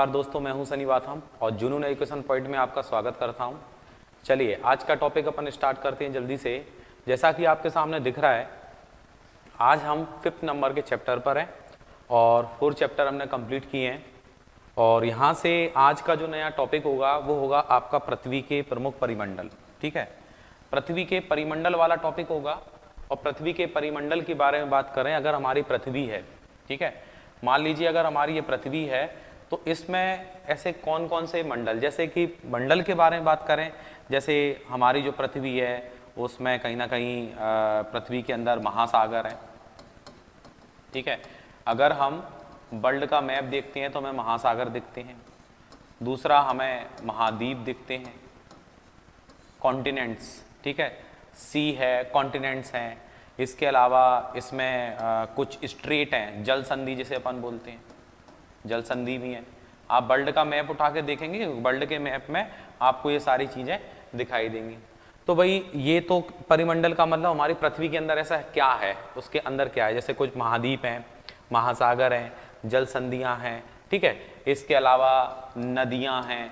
नमस्कार दोस्तों, मैं हूं सनी वाथम और जुनून एजुकेशन पॉइंट में आपका स्वागत करता हूं। चलिए आज का टॉपिक अपन स्टार्ट करते हैं जल्दी से। जैसा कि आपके सामने दिख रहा है, आज हम 5th नंबर के चैप्टर पर हैं और 4 चैप्टर हमने कंप्लीट किए हैं। और यहाँ से आज का जो नया टॉपिक होगा वो होगा आपका पृथ्वी के प्रमुख परिमंडल। ठीक है, पृथ्वी के परिमंडल वाला टॉपिक होगा। और पृथ्वी के परिमंडल के बारे में बात करें, अगर हमारी पृथ्वी है, ठीक है, मान लीजिए अगर हमारी ये पृथ्वी है तो इसमें ऐसे कौन कौन से मंडल, जैसे कि मंडल के बारे में बात करें, जैसे हमारी जो पृथ्वी है उसमें कहीं ना कहीं पृथ्वी के अंदर महासागर है। ठीक है, अगर हम वर्ल्ड का मैप देखते हैं तो हमें महासागर दिखते हैं। दूसरा, हमें महाद्वीप दिखते हैं, कॉन्टिनेंट्स। ठीक है, सी है, कॉन्टिनेंट्स हैं। इसके अलावा इसमें कुछ स्ट्रेट हैं, जल संधि जिसे अपन बोलते हैं, जल संधि भी है। आप वर्ल्ड का मैप उठा के देखेंगे, वर्ल्ड के मैप में आपको ये सारी चीजें दिखाई देंगी। तो भाई ये तो परिमंडल का मतलब हमारी पृथ्वी के अंदर ऐसा क्या है, उसके अंदर क्या है, जैसे कुछ महाद्वीप हैं, महासागर हैं, जल संधियां हैं। ठीक है, इसके अलावा नदियां हैं।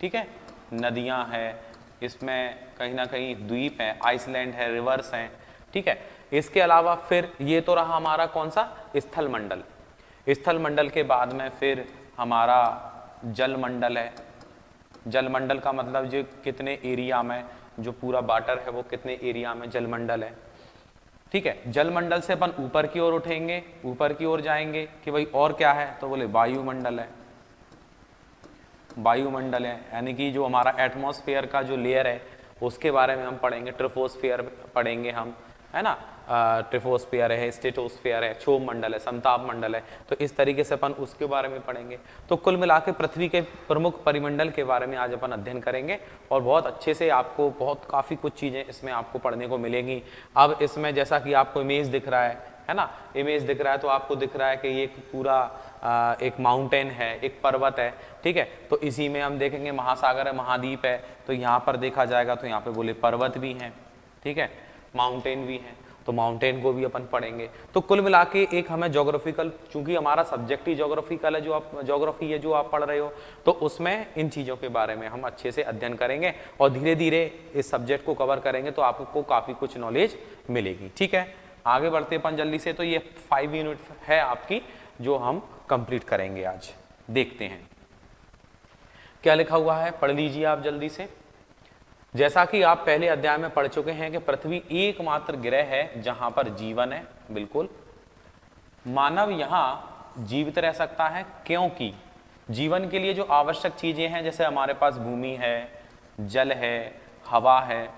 ठीक है, नदियां हैं, इसमें कहीं ना कहीं द्वीप है, आइसलैंड है, रिवर्स हैं। ठीक है, इसके अलावा फिर ये तो रहा हमारा कौन सा, स्थल मंडल। स्थल मंडल के बाद में फिर हमारा जल मंडल है। जल मंडल का मतलब जो कितने एरिया में, जो पूरा वाटर है वो कितने एरिया में जल मंडल है। ठीक है, जल मंडल से अपन ऊपर की ओर उठेंगे, ऊपर की ओर जाएंगे कि भाई और क्या है, तो बोले वायुमंडल है। वायुमंडल है यानी कि जो हमारा एटमॉस्फेयर का जो लेयर है उसके बारे में हम पढ़ेंगे। ट्रिफोस्फेयर पढ़ेंगे हम, है ना। ट्रिफोस्फेयर है, स्ट्रेटोस्फेयर है, क्षोभ मंडल है, समताप मंडल है। तो इस तरीके से अपन उसके बारे में पढ़ेंगे। तो कुल मिला के पृथ्वी के प्रमुख परिमंडल के बारे में आज अपन अध्ययन करेंगे और बहुत अच्छे से आपको काफ़ी कुछ चीज़ें इसमें आपको पढ़ने को मिलेंगी। अब इसमें जैसा कि आपको इमेज दिख रहा है ना, इमेज दिख रहा है तो आपको दिख रहा है कि ये पूरा एक माउंटेन है, एक पर्वत है। ठीक है, तो इसी में हम देखेंगे महासागर है, महाद्वीप है। तो यहाँ पर देखा जाएगा तो यहाँ पे बोले पर्वत भी हैं, ठीक है, माउंटेन भी हैं, तो माउंटेन को भी अपन पढ़ेंगे। तो कुल मिला के एक हमें ज्योग्राफिकल, चूंकि हमारा सब्जेक्ट ही ज्योग्राफिकल है, जो आप ज्योग्राफी है जो आप पढ़ रहे हो, तो उसमें इन चीज़ों के बारे में हम अच्छे से अध्ययन करेंगे और धीरे धीरे इस सब्जेक्ट को कवर करेंगे तो आपको काफ़ी कुछ नॉलेज मिलेगी। ठीक है, आगे बढ़ते अपन जल्दी से। तो ये 5 यूनिट है आपकी जो हम कंप्लीट करेंगे आज। देखते हैं क्या लिखा हुआ है, पढ़ लीजिए आप जल्दी से। जैसा कि आप पहले अध्याय में पढ़ चुके हैं कि पृथ्वी एकमात्र ग्रह है जहां पर जीवन है। बिल्कुल, मानव यहां जीवित रह सकता है क्योंकि जीवन के लिए जो आवश्यक चीजें हैं, जैसे हमारे पास भूमि है, जल है, हवा है,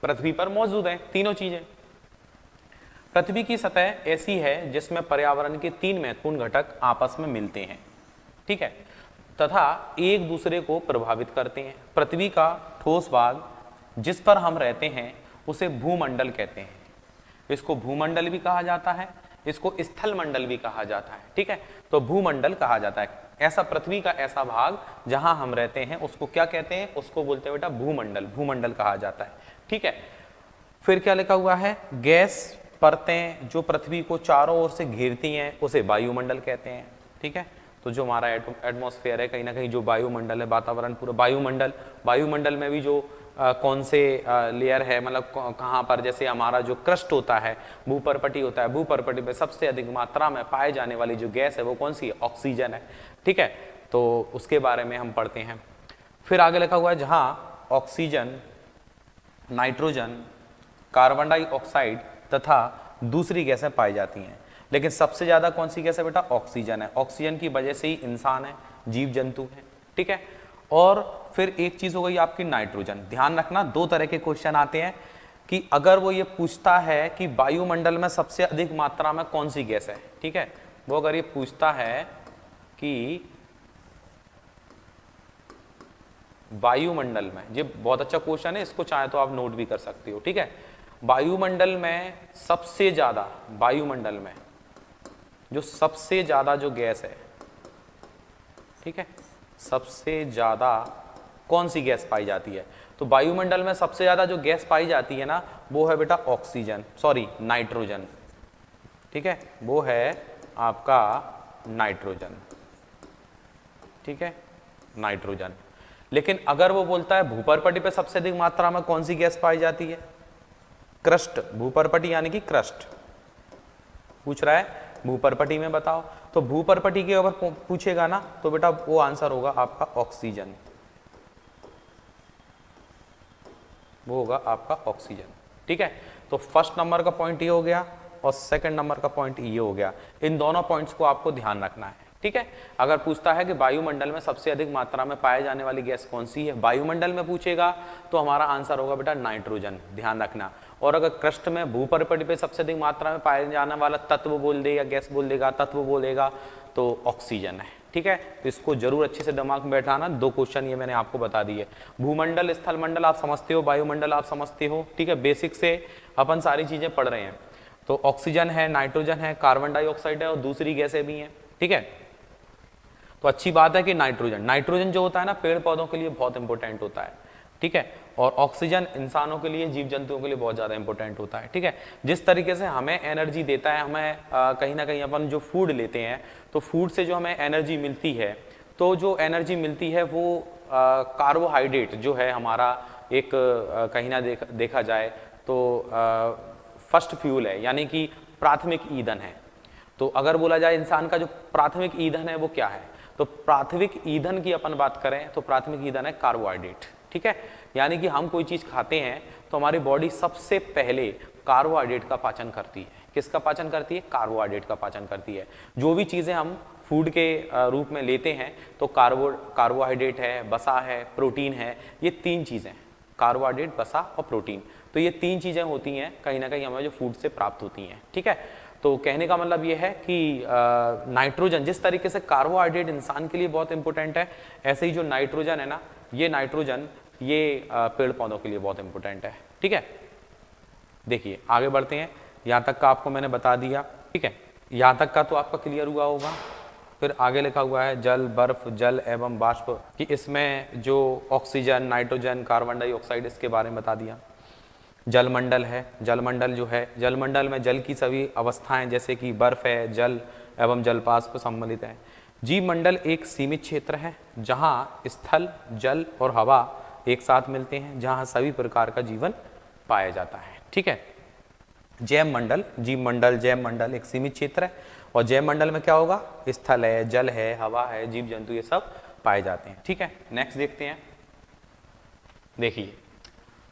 पृथ्वी पर मौजूद है। तीनों चीजें। पृथ्वी की सतह ऐसी है जिसमें पर्यावरण के 3 महत्वपूर्ण घटक आपस में मिलते हैं, ठीक है, तथा एक दूसरे को प्रभावित करते हैं। पृथ्वी का ठोस भाग जिस पर हम रहते हैं उसे भूमंडल कहते हैं। इसको भूमंडल भी कहा जाता है, इसको स्थल मंडल भी कहा जाता है। ठीक है, तो भूमंडल कहा जाता है ऐसा पृथ्वी का ऐसा भाग जहां हम रहते हैं, उसको क्या कहते हैं, उसको बोलते हैं बेटा भूमंडल। भूमंडल कहा जाता है। ठीक है, फिर क्या लिखा हुआ है, गैस परतें जो पृथ्वी को चारों ओर से घेरती हैं उसे वायुमंडल कहते हैं। ठीक है, तो जो हमारा एटमॉस्फेयर है, कहीं ना कहीं जो वायुमंडल है, वातावरण पूरा वायुमंडल, वायुमंडल में भी जो कौन से लेयर है, मतलब कहाँ पर, जैसे हमारा जो क्रस्ट होता है, भूपरपटी होता है, भूपरपटी में सबसे अधिक मात्रा में पाए जाने वाली जो गैस है वो कौन सी है, ऑक्सीजन है। ठीक है, तो उसके बारे में हम पढ़ते हैं। फिर आगे लिखा हुआ है जहाँ ऑक्सीजन, नाइट्रोजन, कार्बन डाइऑक्साइड तथा दूसरी गैसें पाई जाती हैं, लेकिन सबसे ज्यादा कौन सी गैस है बेटा, ऑक्सीजन है। ऑक्सीजन की वजह से ही इंसान है, जीव जंतु है। ठीक है, और फिर एक चीज हो गई आपकी नाइट्रोजन। ध्यान रखना, 2 तरह के क्वेश्चन आते हैं कि अगर वो ये पूछता है कि वायुमंडल में सबसे अधिक मात्रा में कौन सी गैस है, ठीक है, वो अगर ये पूछता है कि वायुमंडल में, ये बहुत अच्छा क्वेश्चन है, इसको चाहे तो आप नोट भी कर सकते हो। ठीक है, वायुमंडल में सबसे ज्यादा, वायुमंडल में जो सबसे ज्यादा जो गैस है, ठीक है, सबसे ज्यादा कौन सी गैस पाई जाती है, तो वायुमंडल में सबसे ज्यादा जो गैस पाई जाती है ना, वो है बेटा ऑक्सीजन, सॉरी नाइट्रोजन। ठीक है, वो है आपका नाइट्रोजन। ठीक है, नाइट्रोजन। लेकिन अगर वो बोलता है भूपर्पटी पे सबसे अधिक मात्रा में कौन सी गैस पाई जाती है, क्रस्ट, भूपर्पटी यानी कि क्रस्ट पूछ रहा है, भूपर्पटी में बताओ, तो भूपर्पटी के ऊपर पूछेगा ना तो बेटा वो आंसर होगा आपका ऑक्सीजन, वो होगा आपका ऑक्सीजन। ठीक है, तो फर्स्ट नंबर का पॉइंट ये हो गया और सेकंड नंबर का पॉइंट ये हो गया। इन दोनों पॉइंट्स को आपको ध्यान रखना है। ठीक है, अगर पूछता है कि वायुमंडल में सबसे अधिक मात्रा में पाए जाने वाली गैस कौन सी है, वायुमंडल में पूछेगा तो हमारा आंसर होगा बेटा नाइट्रोजन, ध्यान रखना। और अगर क्रस्ट में भूपर्पटी पे सबसे अधिक मात्रा में पाए जाने वाला तत्व बोल दे या गैस बोल देगा, तत्व बोलेगा तो ऑक्सीजन है। ठीक है, तो इसको जरूर अच्छे से दिमाग में बैठाना। 2 क्वेश्चन ये मैंने आपको बता दिए। भूमंडल, स्थल मंडल आप समझते हो, वायुमंडल आप समझते हो। ठीक है, बेसिक से अपन सारी चीजें पढ़ रहे हैं। तो ऑक्सीजन है, नाइट्रोजन है, कार्बन डाइऑक्साइड है और दूसरी गैसें भी हैं। ठीक है, तो अच्छी बात है कि नाइट्रोजन, नाइट्रोजन जो होता है ना पेड़ पौधों के लिए बहुत इंपॉर्टेंट होता है। ठीक है, और ऑक्सीजन इंसानों के लिए, जीव जंतुओं के लिए बहुत ज्यादा इंपॉर्टेंट होता है। ठीक है, जिस तरीके से हमें एनर्जी देता है, हमें कहीं ना कहीं अपन जो फूड लेते हैं तो फूड से जो हमें एनर्जी मिलती है, तो जो एनर्जी मिलती है वो कार्बोहाइड्रेट जो है हमारा एक कहीं ना देखा जाए तो फर्स्ट फ्यूल है, यानी कि प्राथमिक ईंधन है। तो अगर बोला जाए इंसान का जो प्राथमिक ईंधन है वो क्या है, तो प्राथमिक ईंधन की अपन बात करें तो प्राथमिक ईंधन है कार्बोहाइड्रेट। ठीक है, यानी कि हम कोई चीज खाते हैं तो हमारी बॉडी सबसे पहले कार्बोहाइड्रेट का पाचन करती है। किसका पाचन करती है, कार्बोहाइड्रेट का पाचन करती है। जो भी चीजें हम फूड के रूप में लेते हैं तो कार्बोहाइड्रेट है, वसा है, प्रोटीन है, ये 3 चीजें, कार्बोहाइड्रेट, वसा और प्रोटीन, तो ये 3 चीजें होती हैं कहीं ना कहीं हमें जो फूड से प्राप्त होती हैं। ठीक है, तो कहने का मतलब ये है कि नाइट्रोजन, जिस तरीके से कार्बोहाइड्रेट इंसान के लिए बहुत इंपॉर्टेंट है, ऐसे ही जो नाइट्रोजन है ना, ये नाइट्रोजन ये पेड़ पौधों के लिए बहुत इंपॉर्टेंट है। ठीक है, देखिए आगे बढ़ते हैं। यहाँ तक का आपको मैंने बता दिया। ठीक है, यहाँ तक का तो आपका क्लियर हुआ होगा। फिर आगे लिखा हुआ है जल, बर्फ, जल एवं बाष्प, कि इसमें जो ऑक्सीजन, नाइट्रोजन, कार्बन डाइऑक्साइड, इसके बारे में बता दिया। जलमंडल है, जलमंडल जो है, जलमंडल में जल की सभी अवस्थाएं जैसे कि बर्फ है, जल एवं जलवाष्प सम्मिलित है। जीव मंडल एक सीमित क्षेत्र है जहाँ स्थल, जल और हवा एक साथ मिलते हैं, जहाँ सभी प्रकार का जीवन पाया जाता है। ठीक है, जैव मंडल, जीव मंडल, जैव मंडल एक सीमित क्षेत्र है और जैव मंडल में क्या होगा, स्थल है, जल है, हवा है, जीव जंतु, ये सब पाए जाते हैं। ठीक है, नेक्स्ट देखते हैं। देखिए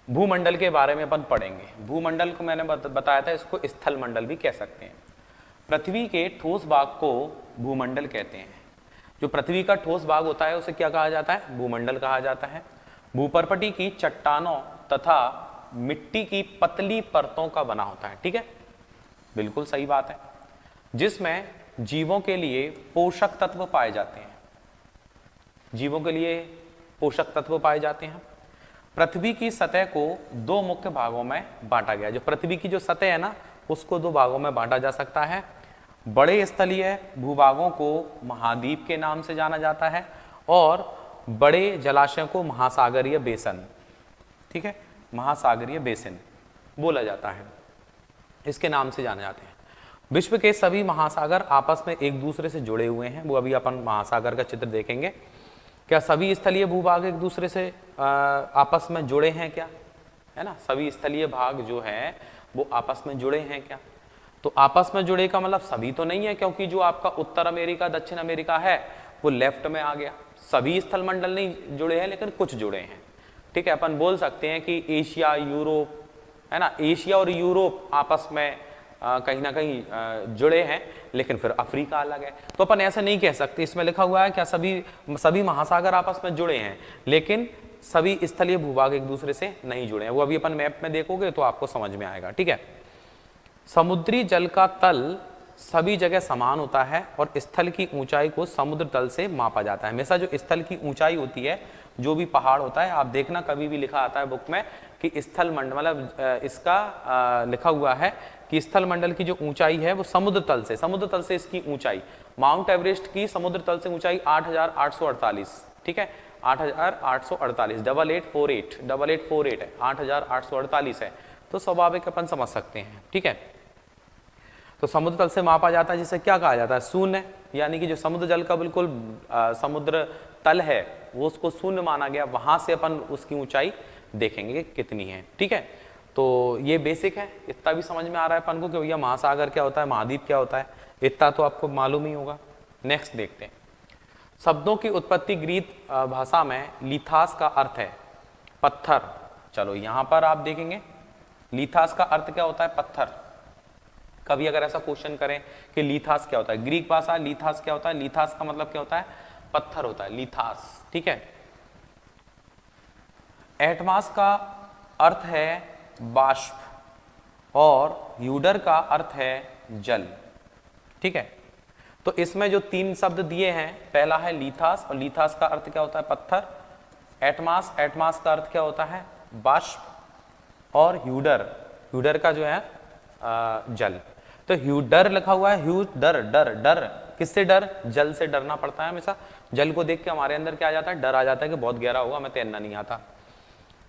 भूमंडल के बारे में अपन पढ़ेंगे। भूमंडल को मैंने बताया था, इसको स्थल मंडल भी कह सकते हैं। पृथ्वी के ठोस भाग को भूमंडल कहते हैं। जो पृथ्वी का ठोस भाग होता है उसे क्या कहा जाता है, भूमंडल कहा जाता है। भूपर्पटी की चट्टानों तथा मिट्टी की पतली परतों का बना होता है। ठीक है, बिल्कुल सही बात है, जिसमें जीवों के लिए पोषक तत्व पाए जाते हैं। जीवों के लिए पोषक तत्व पाए जाते हैं। पृथ्वी की सतह को 2 मुख्य भागों में बांटा गया। जो पृथ्वी की जो सतह है ना, उसको 2 भागों में बांटा जा सकता है। बड़े स्थलीय भूभागों को महाद्वीप के नाम से जाना जाता है और बड़े जलाशयों को महासागरीय बेसन, ठीक है, महासागरीय बेसिन बोला जाता है, इसके नाम से जाने जाते हैं। विश्व के सभी महासागर आपस में एक दूसरे से जुड़े हुए हैं। वो अभी अपन महासागर का चित्र देखेंगे। क्या सभी स्थलीय भूभाग एक दूसरे से आपस में जुड़े हैं क्या, है ना, सभी स्थलीय भाग जो है वो आपस में जुड़े हैं क्या, तो आपस में जुड़े का मतलब सभी तो नहीं है, क्योंकि जो आपका उत्तर अमेरिका, दक्षिण अमेरिका है वो लेफ्ट में आ गया। सभी स्थल मंडल नहीं जुड़े हैं लेकिन कुछ जुड़े हैं। ठीक है, अपन बोल सकते हैं कि एशिया, यूरोप, है ना, एशिया और यूरोप आपस में कहीं ना कहीं जुड़े हैं, लेकिन फिर अफ्रीका अलग है। तो अपन ऐसा नहीं कह सकते। इसमें लिखा हुआ है क्या सभी महासागर आपस में जुड़े हैं, लेकिन सभी स्थलीय भूभाग एक दूसरे से नहीं जुड़े हैं। वो अभी अपन मैप में देखोगे तो आपको समझ में आएगा। ठीक है, समुद्री जल का तल सभी जगह समान होता है और स्थल की ऊंचाई को समुद्र तल से मापा जाता है। हमेशा जो स्थल की ऊंचाई होती है, जो भी पहाड़ होता है, आप देखना कभी भी लिखा आता है बुक में कि स्थल मंडल, मतलब इसका लिखा हुआ है कि स्थल मंडल की जो ऊंचाई है वो समुद्र तल से इसकी ऊंचाई, माउंट एवरेस्ट की समुद्र तल से ऊंचाई 8,848, ठीक है, 8,848, 8848 है, 8,848 है। तो स्वाभाविक अपन समझ सकते हैं। ठीक है, तो समुद्र तल से मापा जाता है, जिसे क्या कहा जाता है, शून्य, यानी कि जो समुद्र जल का बिल्कुल समुद्र तल है वो उसको शून्य माना गया, वहां से अपन उसकी ऊंचाई देखेंगे कि कितनी है। ठीक है, तो ये बेसिक है, इतना भी समझ में आ रहा है अपन को कि भैया महासागर क्या होता है, महाद्वीप क्या होता है, इतना तो आपको मालूम ही होगा। नेक्स्ट देखते हैं, शब्दों की उत्पत्ति ग्रीक भाषा में लिथास का अर्थ है पत्थर। चलो यहां पर आप देखेंगे लिथास का अर्थ क्या होता है, पत्थर। कभी अगर ऐसा क्वेश्चन करें कि लिथास क्या होता है, ग्रीक भाषा लिथास क्या होता है, लिथास का मतलब क्या होता है, पत्थर होता है, लिथास। ठीक है, एटमास का अर्थ है बाष्प और यूडर का अर्थ है जल। ठीक है, तो इसमें जो तीन शब्द दिए हैं, पहला है लिथास, और लिथास का अर्थ क्या होता है, पत्थर। एटमास, एटमास का अर्थ क्या होता है, बाष्प। और ह्यूडर, ह्यूडर का जो है जल। तो ह्यूडर लिखा हुआ है, ह्यूडर, डर, डर किससे डर, जल से डरना पड़ता है हमेशा। जल को देख के हमारे अंदर क्या आ जाता है, डर आ जाता है कि बहुत गहरा होगा, हमें तैरना नहीं आता।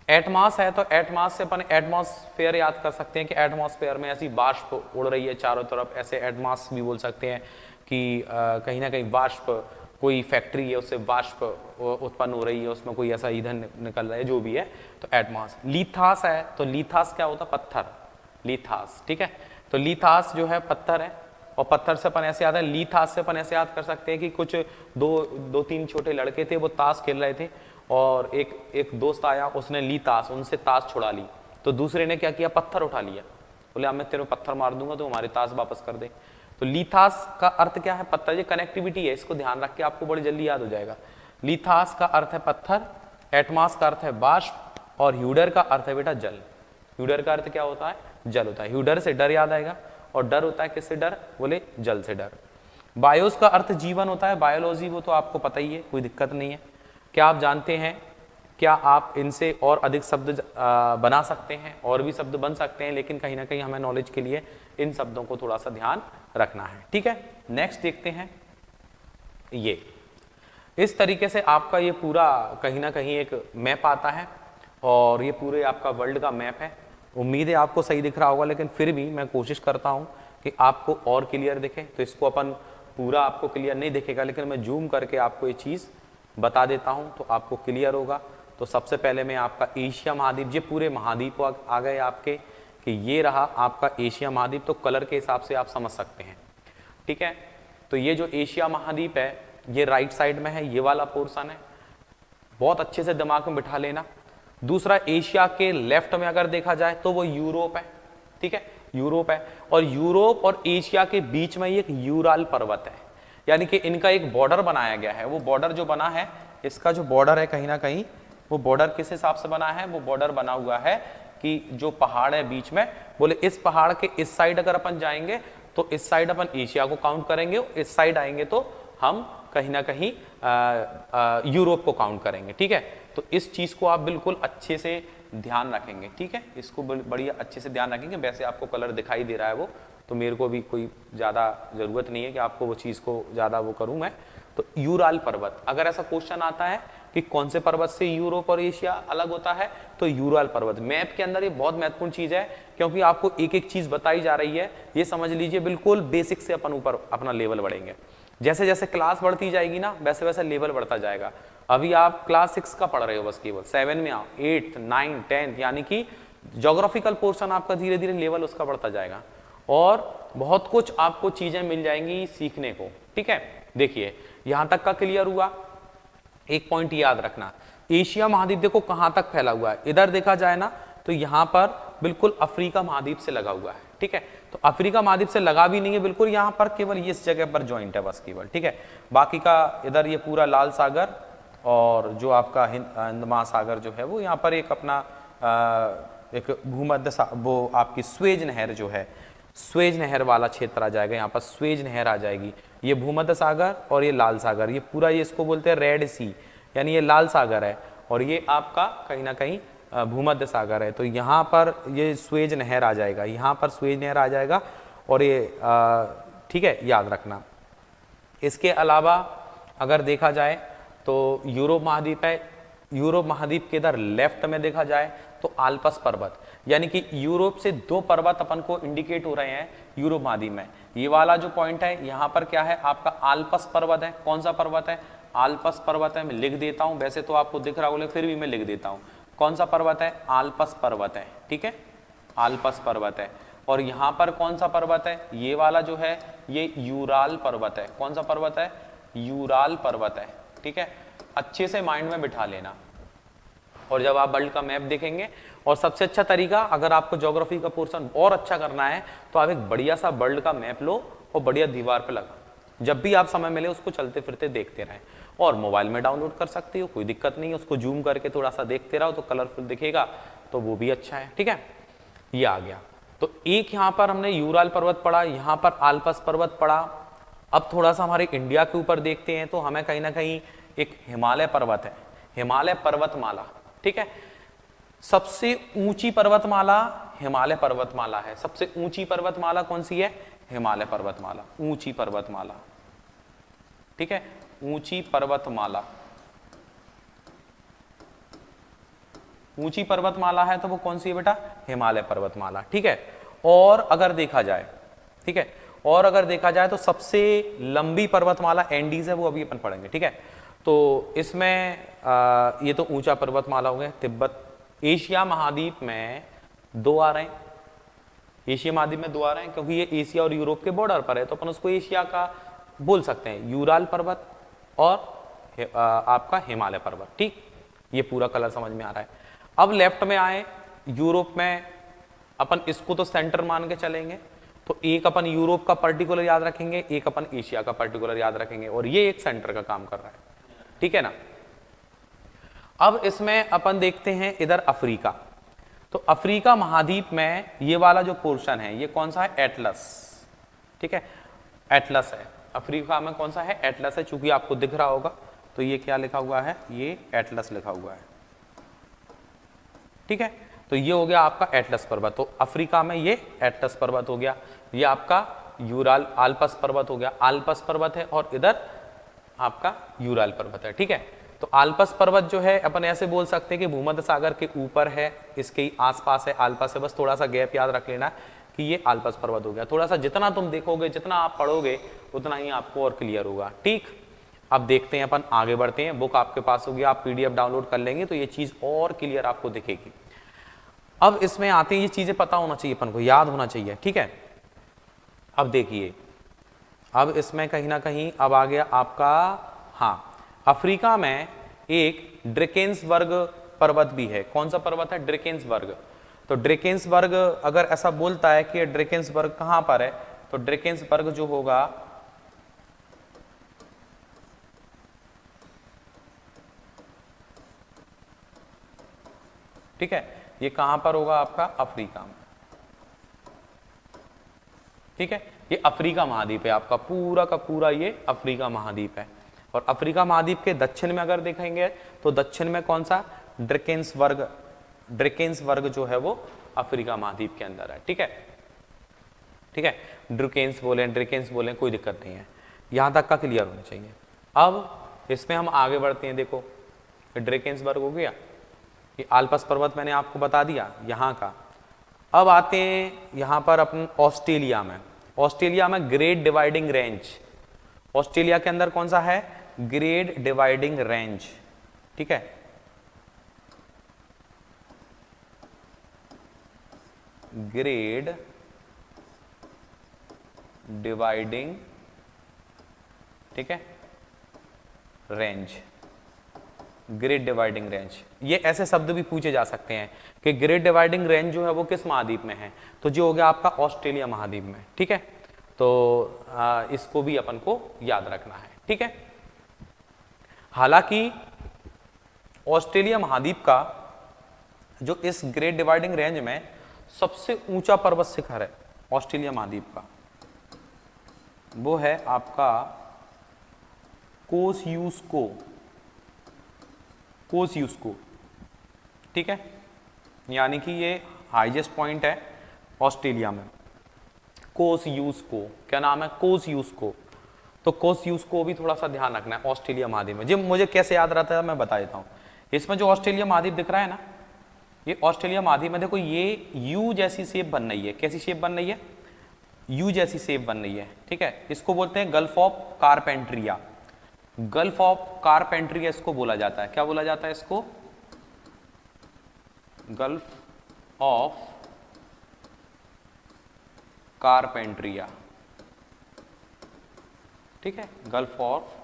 एटमास है तो एटमास से अपन एटमॉस्फेयर याद कर सकते हैं कि एटमॉस्फेयर में ऐसी वाष्प उड़ रही है चारों तरफ, ऐसे एटमास भी बोल सकते हैं कि कहीं ना कहीं वाष्प, कोई फैक्ट्री है उससे वाष्प उत्पन्न हो रही है, उसमें कोई ऐसा ईंधन निकल रहा है, जो भी है, तो एटमास। लिथास है तो लिथास क्या होता है, पत्थर, लिथास। ठीक है, तो लिथास जो है पत्थर है, और पत्थर से अपन ऐसे याद है, लिथास से अपन ऐसे याद कर सकते हैं कि कुछ दो तीन छोटे लड़के थे, वो ताश खेल रहे थे, और एक दोस्त आया, उसने ली ताश, उनसे ताश छुड़ा ली, तो दूसरे ने क्या किया, पत्थर उठा लिया, बोले अब मैं तेरे पत्थर मार दूंगा तो हमारी ताश वापस कर दे। तो लिथास का अर्थ क्या है, पत्थर। ये कनेक्टिविटी है, इसको ध्यान रख के आपको बड़ी जल्दी याद हो जाएगा। लिथास का अर्थ है पत्थर, एटमास का अर्थ है बाष्प, और ह्यूडर का अर्थ है बेटा जल। ह्यूडर का अर्थ क्या होता है, जल होता है। ह्यूडर से डर याद आएगा, और डर होता है किससे डर, बोले जल से डर। बायोस का अर्थ जीवन होता है, बायोलॉजी वो तो आपको पता ही है, कोई दिक्कत नहीं है। क्या आप जानते हैं, क्या आप इनसे और अधिक शब्द बना सकते हैं, और भी शब्द बन सकते हैं, लेकिन कहीं ना कहीं हमें नॉलेज के लिए इन शब्दों को थोड़ा सा ध्यान रखना है। ठीक है, नेक्स्ट देखते हैं। ये इस तरीके से आपका ये पूरा कहीं ना कहीं एक मैप आता है, और ये पूरे आपका वर्ल्ड का मैप है। उम्मीद है आपको सही दिख रहा होगा, लेकिन फिर भी मैं कोशिश करता हूँ कि आपको और क्लियर दिखे। तो इसको अपन पूरा आपको क्लियर नहीं दिखेगा, लेकिन मैं जूम करके आपको ये चीज़ बता देता हूं तो आपको क्लियर होगा। तो सबसे पहले मैं आपका एशिया महाद्वीप, ये पूरे महाद्वीप आ गए आपके, कि ये रहा आपका एशिया महाद्वीप। तो कलर के हिसाब से आप समझ सकते हैं। ठीक है, तो ये जो एशिया महाद्वीप है, ये राइट साइड में है, ये वाला पोर्शन है, बहुत अच्छे से दिमाग में बिठा लेना। दूसरा, एशिया के लेफ्ट में अगर देखा जाए तो वो यूरोप है। ठीक है, यूरोप है, और यूरोप और एशिया के बीच में एक यूराल पर्वत है, यानी कि इनका एक बॉर्डर बनाया गया है। वो बॉर्डर जो बना है, इसका जो बॉर्डर है कहीं ना कहीं, वो बॉर्डर किस हिसाब से बना है, वो बॉर्डर बना हुआ है कि जो पहाड़ है बीच में, बोले इस पहाड़ के इस साइड अगर अपन जाएंगे तो इस साइड अपन एशिया को काउंट करेंगे, इस साइड आएंगे तो हम कहीं ना कहीं यूरोप को काउंट करेंगे। ठीक है, तो इस चीज को आप बिल्कुल अच्छे से ध्यान रखेंगे। ठीक है, इसको बढ़िया अच्छे से ध्यान रखेंगे। वैसे आपको कलर दिखाई दे रहा है वो, तो मेरे को भी कोई ज़्यादा ज़रूरत नहीं है कि आपको वो चीज़ को ज़्यादा वो करूँ मैं। तो यूराल पर्वत, अगर ऐसा क्वेश्चन आता है कि कौन से पर्वत से यूरोप और एशिया अलग होता है, तो यूराल पर्वत। मैप के अंदर ये बहुत महत्वपूर्ण चीज़ है, क्योंकि आपको एक एक चीज़ बताई जा रही है। ये समझ लीजिए बिल्कुल बेसिक से अपन ऊपर अपना लेवल बढ़ेंगे। जैसे जैसे क्लास बढ़ती जाएगी ना, वैसे वैसे लेवल बढ़ता जाएगा। अभी आप क्लास 6 का पढ़ रहे हो, बस केवल 7 में आओ, 8th 9th 10th, यानी कि ज्योग्राफिकल पोर्शन आपका धीरे धीरे लेवल उसका बढ़ता जाएगा, और बहुत कुछ आपको चीजें मिल जाएंगी सीखने को। ठीक है, देखिए यहां तक का क्लियर हुआ। एक पॉइंट याद रखना, एशिया महाद्वीप देखो कहां तक फैला हुआ है। इधर देखा जाए ना तो यहां पर बिल्कुल अफ्रीका महाद्वीप से लगा हुआ है। ठीक है, तो अफ्रीका महाद्वीप से लगा भी नहीं है बिल्कुल, यहां पर केवल इस जगह पर ज्वाइंट है बस केवल। ठीक है, बाकी का इधर ये पूरा लाल सागर और जो आपका हिंद महासागर जो है वो यहाँ पर एक अपना एक भूमध्य वो आपकी स्वेज नहर जो है, स्वेज नहर वाला क्षेत्र आ जाएगा। यहाँ पर स्वेज नहर आ जाएगी, ये भूमध्य सागर और ये लाल सागर, ये पूरा ये इसको बोलते हैं रेड सी, यानी ये लाल सागर है, और ये आपका कहीं ना कहीं भूमध्य सागर है। तो यहाँ पर ये स्वेज नहर आ जाएगा, यहाँ पर स्वेज नहर आ जाएगा, और ये ठीक है, याद रखना। इसके अलावा अगर देखा जाए तो यूरोप महाद्वीप है, यूरोप महाद्वीप के इधर लेफ्ट में देखा जाए तो आल्प्स पर्वत, यानी कि यूरोप से 2 पर्वत अपन को इंडिकेट हो रहे हैं यूरोप महाद्वीप में। ये वाला जो पॉइंट है यहाँ पर क्या है आपका आल्पस पर्वत है। कौन सा पर्वत है? आल्पस पर्वत है। मैं लिख देता हूं, वैसे तो आपको दिख रहा होगा फिर भी मैं लिख देता हूं। कौन सा पर्वत है? आल्पस पर्वत है। ठीक है, आल्पस पर्वत है। और यहाँ पर कौन सा पर्वत है? ये वाला जो है ये यूराल पर्वत है। कौन सा पर्वत है? यूराल पर्वत है। ठीक है, अच्छे से माइंड में बिठा लेना। और जब आप वर्ल्ड का मैप देखेंगे, और सबसे अच्छा तरीका अगर आपको ज्योग्राफी का पोर्शन और अच्छा करना है तो आप एक बढ़िया सा वर्ल्ड का मैप लो और बढ़िया दीवार पे लगा, जब भी आप समय मिले उसको चलते फिरते देखते रहें। और मोबाइल में डाउनलोड कर सकते हो, कोई दिक्कत नहीं है, उसको जूम करके थोड़ा सा देखते रहो तो कलरफुल दिखेगा, तो वो भी अच्छा है। ठीक है, ये आ गया। तो एक यहाँ पर हमने यूराल पर्वत पढ़ा, यहाँ पर आल्पस पर्वत पढ़ा। अब थोड़ा सा हमारे इंडिया के ऊपर देखते हैं तो हमें कहीं ना कहीं एक हिमालय पर्वत है, हिमालय पर्वतमाला। ठीक है, सबसे ऊंची पर्वतमाला हिमालय पर्वतमाला है। सबसे ऊंची पर्वतमाला कौन सी है? हिमालय पर्वतमाला, ऊंची पर्वतमाला। ठीक है, ऊंची पर्वतमाला, ऊंची पर्वतमाला है तो वो कौन सी है बेटा? हिमालय पर्वतमाला। ठीक है, और अगर देखा जाए, ठीक है, और अगर देखा जाए तो सबसे लंबी पर्वतमाला एंडीज है, वो अभी अपन पढ़ेंगे। ठीक है, तो इसमें ये तो ऊंचा पर्वतमाला हो गया। तिब्बत, एशिया महाद्वीप में 2 आ रहे हैं, एशिया महाद्वीप में 2 आ रहे हैं क्योंकि ये एशिया और यूरोप के बॉर्डर पर है, तो अपन उसको एशिया का बोल सकते हैं, यूराल पर्वत और आपका हिमालय पर्वत। ठीक, ये पूरा कलर समझ में आ रहा है। अब लेफ्ट में आए, यूरोप में अपन इसको तो सेंटर मान के चलेंगे, तो एक अपन यूरोप का पर्टिकुलर याद रखेंगे, एक अपन एशिया का पर्टिकुलर याद रखेंगे, और ये एक सेंटर का काम कर रहा है। ठीक है ना। अब इसमें अपन देखते हैं इधर अफ्रीका, तो अफ्रीका महाद्वीप में ये वाला जो पोर्शन है ये कौन सा है? एटलस। ठीक है, एटलस है। अफ्रीका में कौन सा है? एटलस है। चूंकि आपको दिख रहा होगा तो ये क्या लिखा हुआ है? ये एटलस लिखा हुआ है। ठीक है, तो ये हो गया आपका एटलस पर्वत। तो अफ्रीका में ये एटलस पर्वत हो गया, ये आपका यूराल आल्पस पर्वत हो गया, आल्पस पर्वत है, और इधर आपका यूराल पर्वत है। ठीक है, तो आल्पस पर्वत जो है अपन ऐसे बोल सकते हैं कि भूमध्य सागर के ऊपर है, इसके ही आसपास है, आल्पस है। बस थोड़ा सा गैप याद रख लेना कि ये आल्पस पर्वत हो गया। थोड़ा सा जितना तुम देखोगे, जितना आप पढ़ोगे, उतना ही आपको और क्लियर होगा। ठीक, अब देखते हैं, अपन आगे बढ़ते हैं। बुक आपके पास होगी, आप पीडीएफ डाउनलोड कर लेंगे तो ये चीज और क्लियर आपको दिखेगी। अब इसमें आते हैं, ये चीजें पता होना चाहिए अपन को, याद होना चाहिए। ठीक है, अब देखिए, अब इसमें कहीं ना कहीं अब आ गया आपका, हाँ, अफ्रीका में एक ड्रेकेंसबर्ग पर्वत भी है। कौन सा पर्वत है? ड्रेकेंसबर्ग। तो ड्रेकेंसबर्ग अगर ऐसा बोलता है कि ड्रेकेंसबर्ग कहां पर है, तो ड्रेकेंसबर्ग जो होगा ठीक है, ये कहां पर होगा? आपका अफ्रीका में। ठीक है, ये अफ्रीका महाद्वीप है, आपका पूरा का पूरा ये अफ्रीका महाद्वीप है। और अफ्रीका महाद्वीप के दक्षिण में अगर देखेंगे तो दक्षिण में कौन सा? ड्रेकेंसबर्ग, ड्रेकेंसबर्ग जो है वो अफ्रीका महाद्वीप के अंदर है। ठीक है, ठीक है, ड्रेकेंस बोले, ड्रेकेंस बोले, कोई दिक्कत नहीं है, यहां तक का क्लियर होना चाहिए। अब इसमें हम आगे बढ़ते हैं। देखो, ड्रेकेंसबर्ग हो गया, ये आल्पस पर्वत मैंने आपको बता दिया यहाँ का। अब आते हैं यहाँ पर अपन ऑस्ट्रेलिया में। ऑस्ट्रेलिया में ग्रेट डिवाइडिंग रेंज, ऑस्ट्रेलिया के अंदर कौन सा है? Great dividing range. ठीक है, ग्रेट डिवाइडिंग, ठीक है, रेंज, ग्रेट डिवाइडिंग रेंज। ये ऐसे शब्द भी पूछे जा सकते हैं कि ग्रेट डिवाइडिंग रेंज जो है वो किस महाद्वीप में है, तो जो हो गया आपका ऑस्ट्रेलिया महाद्वीप में। ठीक है, तो इसको भी अपन को याद रखना है। ठीक है, हालांकि ऑस्ट्रेलिया महाद्वीप का जो इस ग्रेट डिवाइडिंग रेंज में सबसे ऊंचा पर्वत शिखर है ऑस्ट्रेलिया महाद्वीप का, वो है आपका कोसियुस्को, कोसियुस्को। ठीक है, यानी कि ये हाईएस्ट पॉइंट है ऑस्ट्रेलिया में, कोसियुस्को। क्या नाम है? कोसियुस्को। तो कोसियुस्को भी थोड़ा सा ध्यान रखना है ऑस्ट्रेलिया महाद्वीप में। जी, मुझे कैसे याद रहता है मैं बता देता हूँ। इसमें जो ऑस्ट्रेलिया महाद्वीप दिख रहा है ना, ये ऑस्ट्रेलिया महाद्वीप में देखो ये यू जैसी शेप बन रही है। कैसी शेप बन रही है? यू जैसी शेप बन रही है, ठीक है। इसको बोलते हैं gulf of Carpentaria. Gulf of Carpentaria इसको बोला जाता है। क्या बोला जाता है इसको? गल्फ ऑफ कारपेंट्रिया, ठीक है। गल्फ ऑफ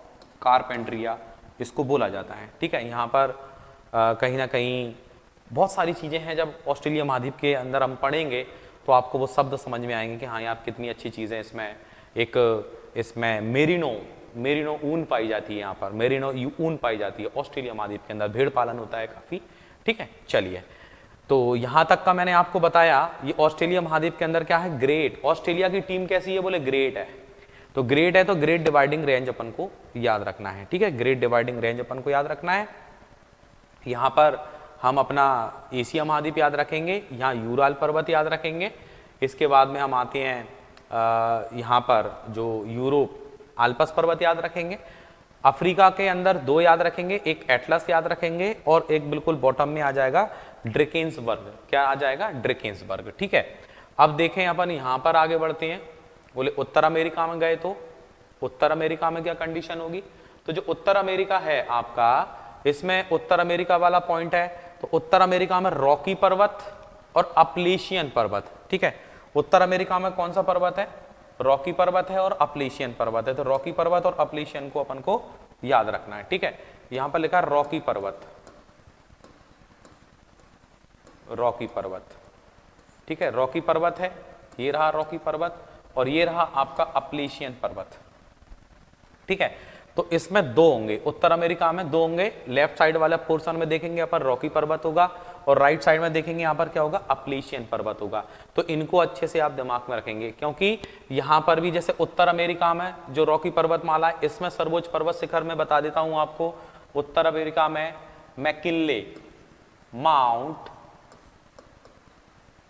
कारपेंट्रिया इसको बोला जाता है, ठीक है। यहाँ पर कहीं ना कहीं बहुत सारी चीज़ें हैं, जब ऑस्ट्रेलिया महाद्वीप के अंदर हम पढ़ेंगे तो आपको वो शब्द समझ में आएंगे कि हाँ यार कितनी अच्छी चीज़ें इसमें। एक इसमें मेरिनो ऊन पाई जाती है, यहाँ पर मेरिनो ऊन पाई जाती है ऑस्ट्रेलिया महाद्वीप के अंदर। भेड़ पालन होता है काफ़ी, ठीक है। चलिए, तो यहाँ तक का मैंने आपको बताया। ये ऑस्ट्रेलिया महाद्वीप के अंदर क्या है? ग्रेट। ऑस्ट्रेलिया की टीम कैसी है? बोले ग्रेट है। तो ग्रेट है तो ग्रेट डिवाइडिंग रेंज अपन को याद रखना है, ठीक है। ग्रेट डिवाइडिंग रेंज अपन को याद रखना है। यहाँ पर हम अपना एशिया महाद्वीप याद रखेंगे, यहाँ यूराल पर्वत याद रखेंगे। इसके बाद में हम आते हैं यहाँ पर जो यूरोप आल्पस पर्वत याद रखेंगे। अफ्रीका के अंदर दो याद रखेंगे, एक एटलस याद रखेंगे और एक बिल्कुल बॉटम में आ जाएगा ड्रेकेंसबर्ग। क्या आ जाएगा? ड्रेकेंसबर्ग, ठीक है। अब देखें अपन यहाँ पर आगे बढ़ते हैं। बोले उत्तर अमेरिका में गए तो उत्तर अमेरिका में क्या कंडीशन होगी? तो जो उत्तर अमेरिका है आपका, इसमें उत्तर अमेरिका वाला पॉइंट है, तो उत्तर अमेरिका में रॉकी पर्वत और अपलेशियन पर्वत, ठीक है। उत्तर अमेरिका में कौन सा पर्वत है? रॉकी पर्वत है और अपलेशियन पर्वत है। तो रॉकी पर्वत और अपलेशियन को अपन को याद रखना है, ठीक है। यहां पर लिखा है रॉकी पर्वत, रॉकी पर्वत, ठीक है। रॉकी पर्वत है, ये रहा रॉकी पर्वत, और ये रहा आपका अपलेशियन पर्वत, ठीक है। तो इसमें दो होंगे, उत्तर अमेरिका में दो होंगे। लेफ्ट साइड वाले पोर्शन में देखेंगे यहाँ पर रॉकी पर्वत होगा और राइट साइड में देखेंगे यहाँ पर क्या होगा? अपलेशियन पर्वत होगा। तो इनको अच्छे से आप दिमाग में रखेंगे, क्योंकि यहाँ पर भी जैसे उत्तर अमेरिका में जो रॉकी पर्वतमाला है, इसमें सर्वोच्च पर्वत शिखर में बता देता हूं आपको। उत्तर अमेरिका में मैकिनले, माउंट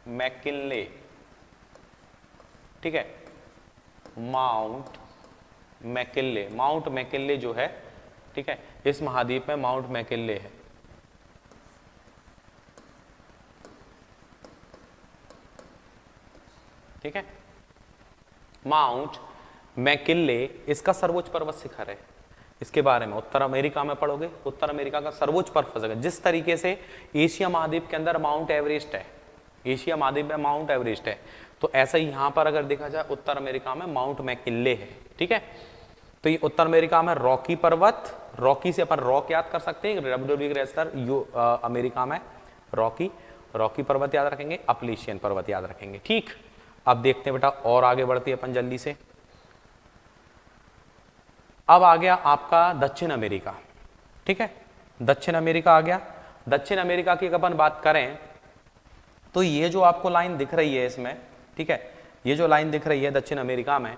मैकिनले, ठीक है। माउंट मैकिनले जो है, ठीक है, इस महाद्वीप में माउंट मैकिनले है, ठीक है। माउंट मैकिनले इसका सर्वोच्च पर्वत शिखर है। इसके बारे में उत्तर अमेरिका में पढ़ोगे। उत्तर अमेरिका का सर्वोच्च पर्वत शिखर, जिस तरीके से एशिया महाद्वीप के अंदर माउंट एवरेस्ट है, एशिया महाद्वीप में माउंट एवरेस्ट है, तो ऐसा ही यहां पर अगर देखा जाए उत्तर अमेरिका में माउंट मैकिनले है, ठीक है। तो ये उत्तर अमेरिका में रॉकी पर्वत, रॉकी से अपन रॉक याद कर सकते हैं, WWE रेसलर। अमेरिका में रॉकी पर्वत याद रखेंगे, अपलेशियन पर्वत याद रखेंगे, ठीक। अब देखते हैं बेटा, और आगे बढ़ते हैं अपन जल्दी से। अब आ गया आपका दक्षिण अमेरिका, ठीक है। दक्षिण अमेरिका आ गया। दक्षिण अमेरिका की अगर अपन बात करें तो ये जो आपको लाइन दिख रही है इसमें, ठीक है, ये जो लाइन दिख रही है दक्षिण अमेरिका में,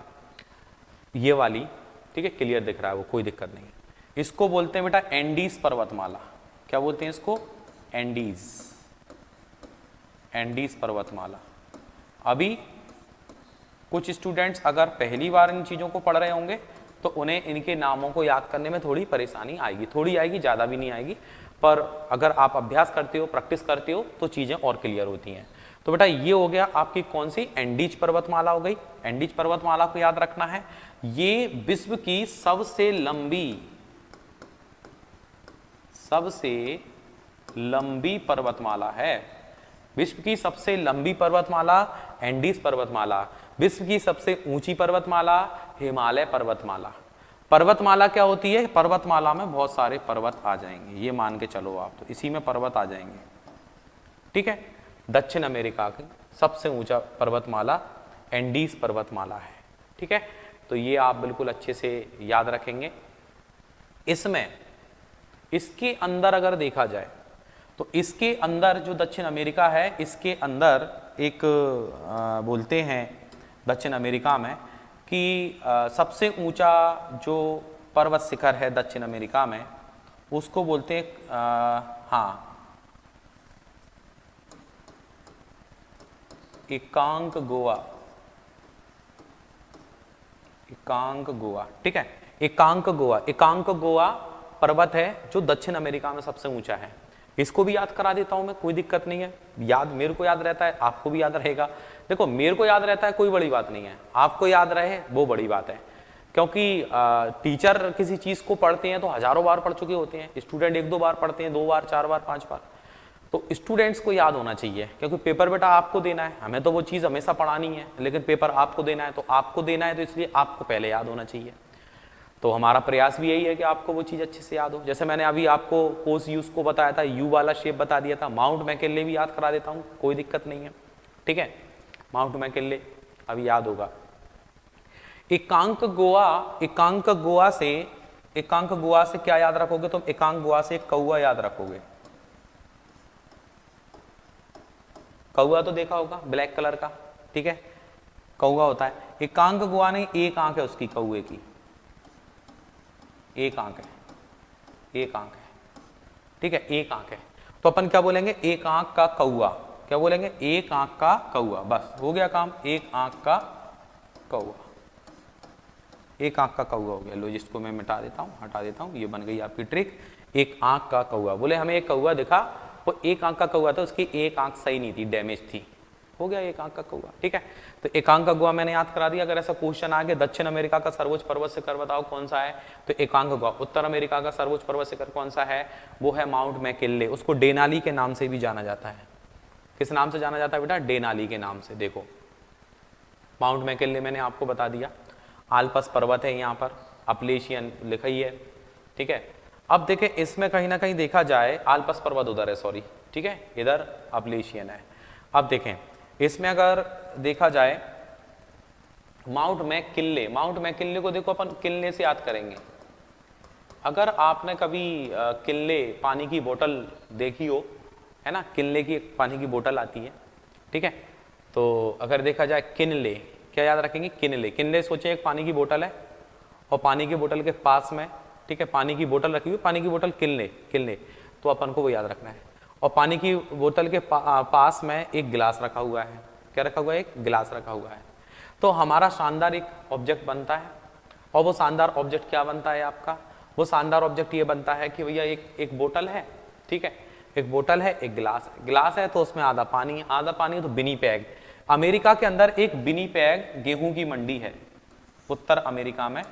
ये वाली, ठीक है, क्लियर दिख रहा है वो, कोई दिक्कत नहीं। इसको बोलते हैं बेटा एंडीज पर्वतमाला। क्या बोलते हैं इसको? एंडीज पर्वतमाला। अभी कुछ स्टूडेंट्स अगर पहली बार इन चीजों को पढ़ रहे होंगे तो उन्हें इनके नामों को याद करने में थोड़ी परेशानी आएगी, थोड़ी आएगी, ज्यादा भी नहीं आएगी। पर अगर आप अभ्यास करते हो, प्रैक्टिस करते हो, तो चीजें और क्लियर होती हैं। तो बेटा ये हो गया आपकी कौन सी? एंडीज पर्वतमाला हो गई। एंडीज पर्वतमाला को याद रखना है। ये विश्व की सबसे लंबी पर्वतमाला है। विश्व की सबसे लंबी पर्वतमाला एंडीज पर्वतमाला। विश्व की सबसे ऊंची पर्वतमाला हिमालय पर्वतमाला। पर्वतमाला क्या होती है? पर्वतमाला में बहुत सारे पर्वत आ जाएंगे, ये मान के चलो आप, तो इसी में पर्वत आ जाएंगे, ठीक है। दक्षिण अमेरिका की सबसे ऊंचा पर्वतमाला एंडीज पर्वतमाला है, ठीक है। तो ये आप बिल्कुल अच्छे से याद रखेंगे। इसमें इसके अंदर अगर देखा जाए तो इसके अंदर जो दक्षिण अमेरिका है, इसके अंदर एक बोलते हैं दक्षिण अमेरिका में कि सबसे ऊंचा जो पर्वत शिखर है दक्षिण अमेरिका में, उसको बोलते हैं हाँ, एकांक गोवा, ठीक है। एकांक गोवा पर्वत है जो दक्षिण अमेरिका में सबसे ऊंचा है। इसको भी याद करा देता हूं मैं, कोई दिक्कत नहीं है, याद मेरे को याद रहता है, आपको भी याद रहेगा। देखो मेरे को याद रहता है कोई बड़ी बात नहीं है, आपको याद रहे वो बड़ी बात है, क्योंकि टीचर किसी चीज को पढ़ते हैं तो हजारों बार पढ़ चुके होते हैं, स्टूडेंट 1-2 बार पढ़ते हैं, 2 बार 4 बार 5 बार। तो स्टूडेंट्स को याद होना चाहिए, क्योंकि पेपर बेटा आपको देना है, हमें तो वो चीज हमेशा पढ़ानी है, लेकिन पेपर आपको देना है, तो आपको देना है तो इसलिए आपको पहले याद होना चाहिए। तो हमारा प्रयास भी यही है कि आपको वो चीज अच्छे से याद हो। जैसे मैंने अभी आपको कोस यूज को बताया था, यू वाला शेप बता दिया था, माउंट मैकिनले भी याद करा देता हूँ, कोई दिक्कत नहीं है, ठीक है। माउंट मैकिनले अभी याद होगा। एकांक गोवा से क्या याद रखोगे तुम? एकांक गोवा से एक कौआ याद रखोगे। कौआ तो देखा होगा ब्लैक कलर का, ठीक है, कौआ होता है। एकांक गोवा नहीं, एक आंख है उसकी, कौए की एक आंख है, एक आंख है, ठीक है, एक आंख है। तो अपन क्या बोलेंगे? एक आंख का कौआ। क्या बोलेंगे? एक आंख का कौआ। बस हो गया काम, एक आंख का कौआ, एक आंख का कौआ हो गया। लो जिसको मैं मिटा देता हूँ, हटा देता हूँ, ये बन गई आपकी ट्रिक, एक आंख का कौआ। बोले हमें एक कौआ दिखा, वो एक आंख का कौआ था, उसकी एक आंख सही नहीं थी, डैमेज थी, हो गया एक आंख का कौआ, ठीक है। तो एक आंख का कौआ मैंने याद करा दिया। अगर ऐसा क्वेश्चन आ गया दक्षिण अमेरिका का सर्वोच्च पर्वत शिखर बताओ कौन सा है, तो एकांक कौआ। उत्तर अमेरिका का सर्वोच्च पर्वत शिखर कौन सा है? वो है माउंट मैकिनले। उसको डेनाली के नाम से भी जाना जाता है। किस नाम से जाना जाता है बेटा? डेनाली के नाम से। देखो माउंट मैकिनले मैंने आपको बता दिया, आल्पस पर्वत है यहाँ पर, अपलेशियन लिखा ही है, ठीक है। अब देखें इसमें कहीं ना कहीं देखा जाए, आल्पस पर्वत उधर है, सॉरी, ठीक है, इधर अपलेशियन है। अब देखें इसमें अगर देखा जाए माउंट मैकिनले को देखो अपन किल्ले से याद करेंगे। अगर आपने कभी किल्ले पानी की बोतल देखी हो, है ना, किल्ले की एक पानी की बोतल आती है, ठीक है, तो अगर देखा जाए किनले, क्या याद रखेंगे? किनले सोचे एक पानी की बोतल है और पानी की बोतल के पास में, ठीक है, पानी की बोतल रखी हुई, पानी की बोतल किनले, तो अपन को वो याद रखना है। और पानी की बोतल के पास में एक गिलास रखा हुआ है। क्या रखा हुआ है? एक गिलास रखा हुआ है। तो हमारा शानदार एक ऑब्जेक्ट बनता है, और वो शानदार ऑब्जेक्ट क्या बनता है आपका? वो शानदार ऑब्जेक्ट ये बनता है कि भैया एक बोतल है, ठीक है, एक बोतल है, एक गिलास है, तो उसमें आधा पानी है, तो विनीपेग, अमेरिका के अंदर एक विनीपेग गेहूं की मंडी है, उत्तर अमेरिका में,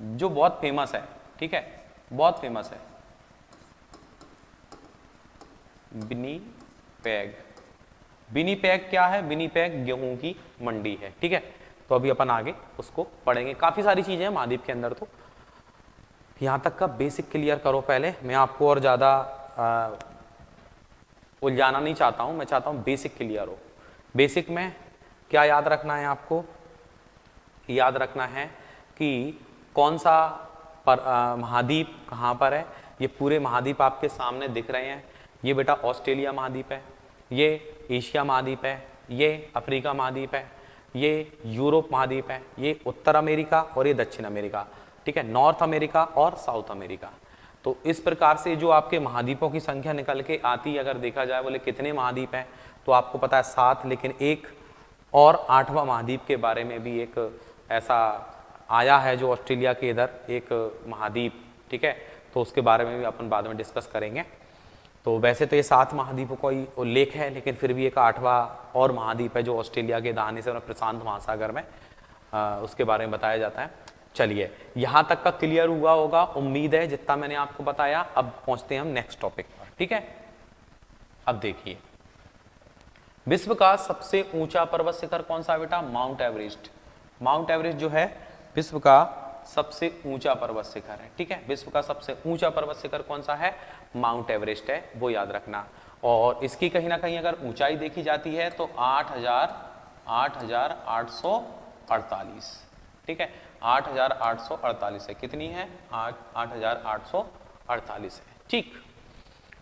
जो बहुत फेमस है, ठीक है, बहुत फेमस है। विनीपेग क्या है? विनीपेग गेहूं की मंडी है, ठीक है। तो अभी अपन आगे उसको पढ़ेंगे, काफी सारी चीजें हैं महाद्वीप के अंदर, तो यहां तक का बेसिक क्लियर करो पहले। मैं आपको और ज्यादा उलझाना नहीं चाहता हूं, मैं चाहता हूं बेसिक क्लियर हो। बेसिक में क्या याद रखना है आपको? याद रखना है कि कौन सा महाद्वीप कहां पर है। ये पूरे महाद्वीप आपके सामने दिख रहे हैं। ये बेटा ऑस्ट्रेलिया महाद्वीप है, ये एशिया महाद्वीप है, ये अफ्रीका महाद्वीप है, ये यूरोप महाद्वीप है, ये उत्तर अमेरिका और ये दक्षिण अमेरिका, ठीक है, नॉर्थ अमेरिका और साउथ अमेरिका। तो इस प्रकार से जो आपके महाद्वीपों की संख्या निकल के आती है, अगर देखा जाए बोले कितने महाद्वीप हैं, तो आपको पता है 7, लेकिन एक और 8वां महाद्वीप के बारे में भी एक ऐसा आया है, जो ऑस्ट्रेलिया के इधर एक महाद्वीप, ठीक है, तो उसके बारे में भी अपन बाद में डिस्कस करेंगे। तो वैसे तो ये 7 महाद्वीपों का ही उल्लेख है, लेकिन फिर भी एक 8वां और महाद्वीप है जो ऑस्ट्रेलिया के दाहिने से प्रशांत महासागर में, उसके बारे में बताया जाता है। चलिए यहां तक का क्लियर हुआ होगा, उम्मीद है, जितना मैंने आपको बताया। अब पहुंचते हैं हम नेक्स्ट टॉपिक पर, ठीक है। अब देखिए विश्व का सबसे ऊंचा पर्वत शिखर कौन सा बेटा? Mount Everest. माउंट एवरेस्ट जो है विश्व का सबसे ऊंचा पर्वत शिखर है, ठीक है। विश्व का सबसे ऊंचा पर्वत शिखर कौन सा है? माउंट एवरेस्ट है, वो याद रखना। और इसकी कहीं ना कहीं अगर ऊंचाई देखी जाती है तो 8,848, ठीक है, 8,848 है। कितनी है? 8,848 है, ठीक।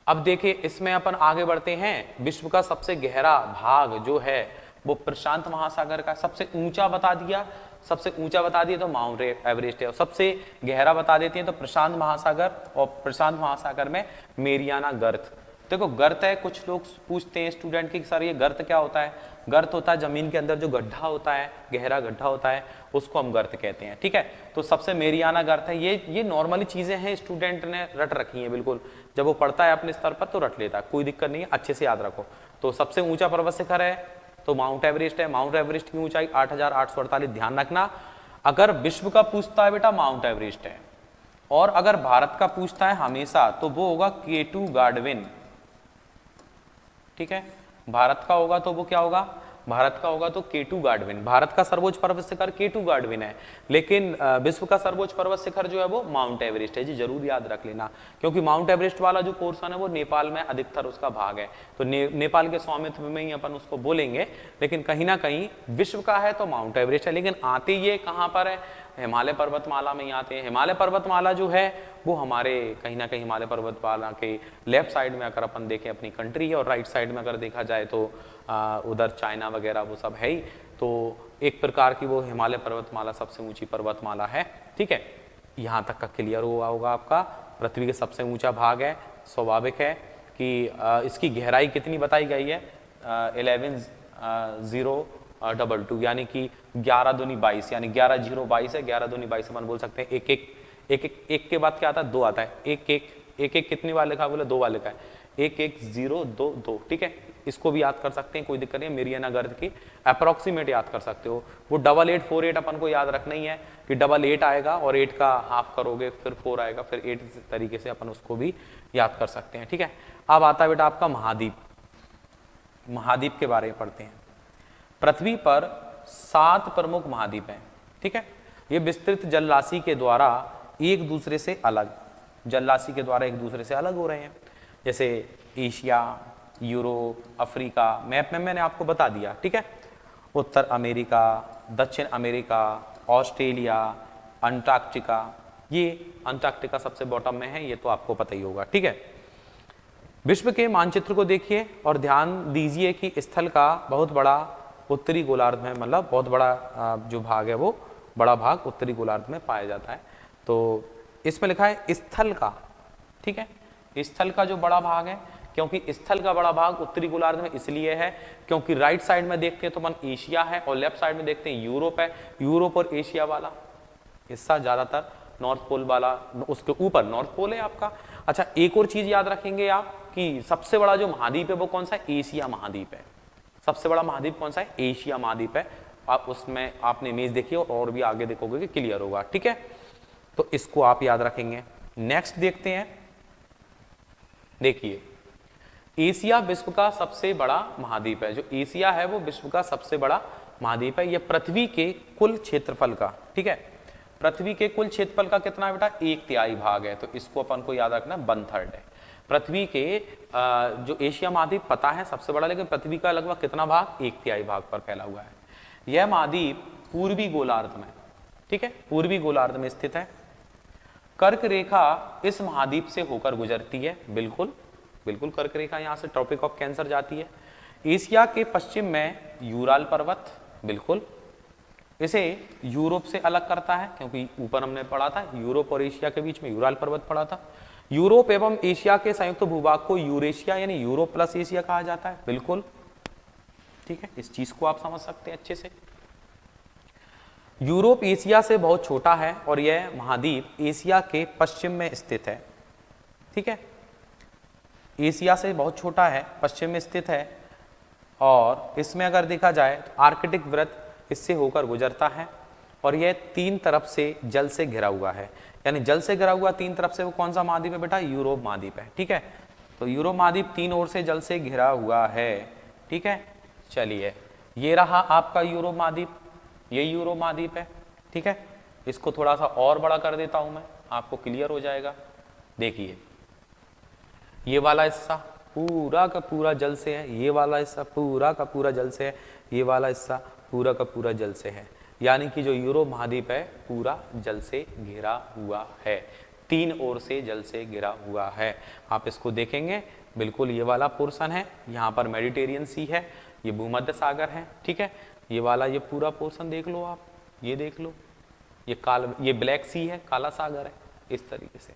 अब देखिए इसमें अपन आगे बढ़ते हैं। विश्व का सबसे गहरा भाग जो है वो प्रशांत महासागर का। सबसे ऊंचा बता दिया, सबसे ऊंचा बता दिया तो माउंट एवरेस्ट है, और सबसे गहरा बता देते हैं तो प्रशांत महासागर, और प्रशांत महासागर में मेरियाना गर्त, देखो गर्त है, कुछ लोग पूछते हैं स्टूडेंट कि सर ये गर्त क्या होता है। गर्त होता है जमीन के अंदर जो गड्ढा होता है, गहरा गड्ढा होता है, उसको हम गर्त कहते हैं, ठीक है। तो सबसे मेरियाना गर्त है, ये नॉर्मली चीजें हैं, स्टूडेंट ने रट रखी हैं बिल्कुल, जब वो पढ़ता है अपने स्तर पर तो रट लेता है, कोई दिक्कत नहीं है, अच्छे से याद रखो। तो सबसे ऊंचा पर्वत शिखर है तो माउंट एवरेस्ट है। माउंट एवरेस्ट की ऊंचाई 8,848, ध्यान रखना। अगर विश्व का पूछता है बेटा माउंट एवरेस्ट है, और अगर भारत का पूछता है हमेशा तो वो होगा K2 गार्डविन, ठीक है। भारत का होगा तो वो क्या होगा, भारत का होगा तो K2 गार्डविन। भारत का सर्वोच्च पर्वत शिखर K2 गार्डविन है, लेकिन विश्व का सर्वोच्च पर्वत शिखर जो है वो माउंट एवरेस्ट है जी, जरूर याद रख लेना, क्योंकि माउंट एवरेस्ट वाला जो पोर्शन है वो नेपाल में अधिकतर उसका भाग है, तो नेपाल के स्वामित्व में ही अपन उसको बोलेंगे, लेकिन कहीं ना कहीं विश्व का है तो माउंट एवरेस्ट है। लेकिन आते ये कहाँ पर है, हिमालय पर्वतमाला में ही आते हैं। हिमालय पर्वतमाला जो है वो हमारे कहीं ना कहीं हिमालय पर्वतमाला के लेफ्ट साइड में अगर अपन देखें अपनी कंट्री है, और राइट साइड में अगर देखा जाए तो उधर चाइना वगैरह वो सब है ही, तो एक प्रकार की वो हिमालय पर्वतमाला सबसे ऊंची पर्वतमाला है, ठीक है। यहाँ तक का क्लियर हुआ होगा आपका। पृथ्वी का सबसे ऊंचा भाग है, स्वाभाविक है कि इसकी गहराई कितनी बताई गई है, 11,022, यानी कि 11 दूनी 22, यानी 11,022 है, 11 दूनी 22 अपन बोल सकते हैं। एक के बाद क्या आता है, 2 आता है, एक कितनी बार लिखा बोले, 2 बार लिखा है, 11,022, ठीक है। इसको भी याद कर सकते हैं, कोई दिक्कत नहीं है। मेरियाना गर्त की अप्रोक्सीमेट याद कर सकते हो। वो 8848 अपन को याद रखना ही है कि 88 आएगा और 8 का हाफ करोगे फिर 4 आएगा, फिर 8 तरीके से अपन उसको भी याद कर सकते हैं, ठीक है। अब आता है बेटा आपका महाद्वीप। महाद्वीप के बारे में पढ़ते हैं। पृथ्वी पर 7 प्रमुख महाद्वीप हैं, ठीक है। ये विस्तृत जल राशि के द्वारा एक दूसरे से अलग, जल राशि के द्वारा एक दूसरे से अलग हो रहे हैं, जैसे एशिया, यूरोप, अफ्रीका, मैप में मैंने आपको बता दिया, ठीक है। उत्तर अमेरिका, दक्षिण अमेरिका, ऑस्ट्रेलिया, अंटार्कटिका, ये अंटार्कटिका सबसे बॉटम में है, ये तो आपको पता ही होगा, ठीक है। विश्व के मानचित्र को देखिए और ध्यान दीजिए कि स्थल का बहुत बड़ा उत्तरी गोलार्ध में, मतलब बहुत बड़ा जो भाग है वो बड़ा भाग उत्तरी गोलार्ध में पाया जाता है। तो इसमें लिखा है स्थल का, ठीक है, स्थल का जो बड़ा भाग है, क्योंकि स्थल का बड़ा भाग उत्तरी गोलार्ध में इसलिए है क्योंकि राइट साइड में देखते हैं तो अपन एशिया है, और लेफ्ट साइड में देखते हैं यूरोप है। यूरोप और एशिया वाला हिस्सा ज्यादातर नॉर्थ पोल वाला, उसके ऊपर नॉर्थ पोल है आपका। अच्छा, एक और चीज याद रखेंगे आप कि सबसे बड़ा जो महाद्वीप है वो कौन सा है, एशिया महाद्वीप है। सबसे बड़ा महाद्वीप कौन सा है, एशिया महाद्वीप है। आप उसमें आपने इमेज देखी और भी आगे देखोगे कि क्लियर होगा, ठीक है। तो इसको आप याद रखेंगे। नेक्स्ट देखते हैं, देखिए एशिया विश्व का सबसे बड़ा महाद्वीप है। जो एशिया है वो विश्व का सबसे बड़ा महाद्वीप है। यह पृथ्वी के कुल क्षेत्रफल का, ठीक है, पृथ्वी के कुल क्षेत्रफल का कितना है बेटा, 1/3 भाग है। तो इसको अपन को याद रखना, 1/3 है। पृथ्वी के जो एशिया महाद्वीप पता है सबसे बड़ा, लेकिन पृथ्वी का लगभग कितना भाग, 1/3 भाग पर फैला हुआ है। यह महाद्वीप पूर्वी गोलार्ध में, ठीक है, पूर्वी गोलार्ध में स्थित है। कर्क रेखा इस महाद्वीप से होकर गुजरती है, बिल्कुल बिल्कुल कर्क रेखा यहाँ से ट्रॉपिक ऑफ कैंसर जाती है। एशिया के पश्चिम में यूराल पर्वत, बिल्कुल इसे यूरोप से अलग करता है, क्योंकि ऊपर हमने पढ़ा था यूरोप और एशिया के बीच में यूराल पर्वत पड़ा था। यूरोप एवं एशिया के संयुक्त भूभाग को यूरेशिया यानी यूरोप प्लस एशिया कहा जाता है, बिल्कुल ठीक है, इस चीज को आप समझ सकते हैं अच्छे से। यूरोप एशिया से बहुत छोटा है और यह महाद्वीप एशिया के पश्चिम में स्थित है, ठीक है, एशिया से बहुत छोटा है, पश्चिम में स्थित है। और इसमें अगर देखा जाए तो आर्कटिक वृत्त इससे होकर गुजरता है और यह 3 तरफ से जल से घिरा हुआ है। यानी जल से घिरा हुआ 3 तरफ से वो कौन सा महाद्वीप है बेटा, यूरोप महाद्वीप है, ठीक है। तो यूरोप महाद्वीप 3 ओर से जल से घिरा हुआ है, ठीक है। चलिए, ये रहा आपका यूरोप महाद्वीप, ये यूरोप महाद्वीप है, ठीक है। इसको थोड़ा सा और बड़ा कर देता हूं मैं, आपको क्लियर हो जाएगा। देखिए, ये वाला हिस्सा पूरा का पूरा जल से है, ये वाला हिस्सा पूरा का पूरा जल से है, ये वाला हिस्सा पूरा का पूरा जल से है। यानी कि जो यूरोप महाद्वीप है पूरा जल से घिरा हुआ है, 3 ओर से जल से घिरा हुआ है। आप इसको देखेंगे, बिल्कुल ये वाला पोर्शन है, यहाँ पर मेडिटेरियन सी है, ये भूमध्य सागर है, ठीक है। ये वाला ये पूरा पोर्शन देख लो आप, ये देख लो, ये ब्लैक सी है, काला सागर है, इस तरीके से,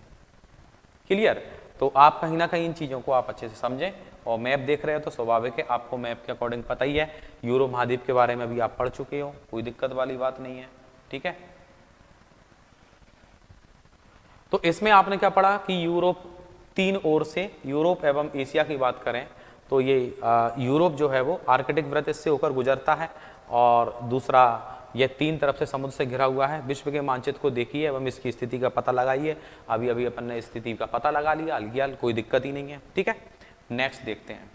क्लियर। तो आप कहीं ना कहीं इन चीज़ों को आप अच्छे से समझें। और मैप देख रहे हो तो स्वाभाविक है आपको मैप के अकॉर्डिंग पता ही है, यूरोप महाद्वीप के बारे में भी आप पढ़ चुके हो, कोई दिक्कत वाली बात नहीं है। ठीक है, तो इसमें आपने क्या पढ़ा कि यूरोप तीन ओर से, यूरोप एवं एशिया की बात करें तो ये यूरोप जो है वो आर्कटिक वृत्त से होकर गुजरता है, और दूसरा ये तीन तरफ से समुद्र से घिरा हुआ है। विश्व के मानचित्र को देखिए एवं इसकी स्थिति का पता लगाइए। अभी अभी अपन ने स्थिति का पता लगा लिया, कोई दिक्कत ही नहीं है। ठीक है, नेक्स्ट देखते हैं।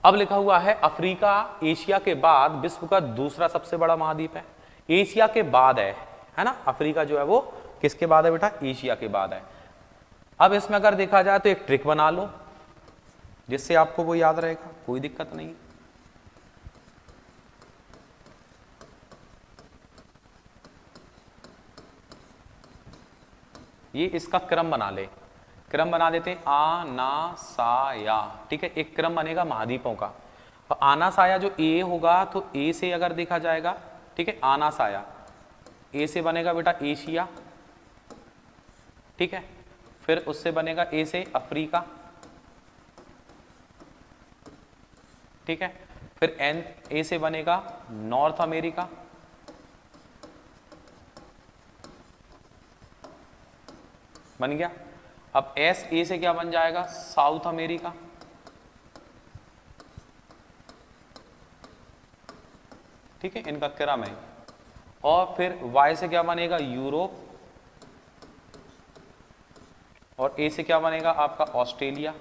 अब लिखा हुआ है अफ्रीका एशिया के बाद विश्व का दूसरा सबसे बड़ा महाद्वीप है। एशिया के बाद है ना, अफ्रीका जो है वो किसके बाद है बेटा, एशिया के बाद है। अब इसमें अगर देखा जाए तो एक ट्रिक बना लो जिससे आपको वो याद रहेगा, कोई दिक्कत नहीं। ये इसका क्रम बना ले, क्रम बना देते हैं आ ना सा या। ठीक है, एक क्रम बनेगा महाद्वीपों का। और आना साया जो ए होगा तो ए से अगर देखा जाएगा, ठीक है, आना साया ए से बनेगा बेटा एशिया। ठीक है, फिर उससे बनेगा ए से अफ्रीका। ठीक है, फिर एन ए से बनेगा नॉर्थ अमेरिका। बन गया। अब एस ए से क्या बन जाएगा, साउथ अमेरिका। ठीक है, इनका क्रम है। और फिर वाई से क्या बनेगा, यूरोप। और ए से क्या बनेगा आपका ऑस्ट्रेलिया,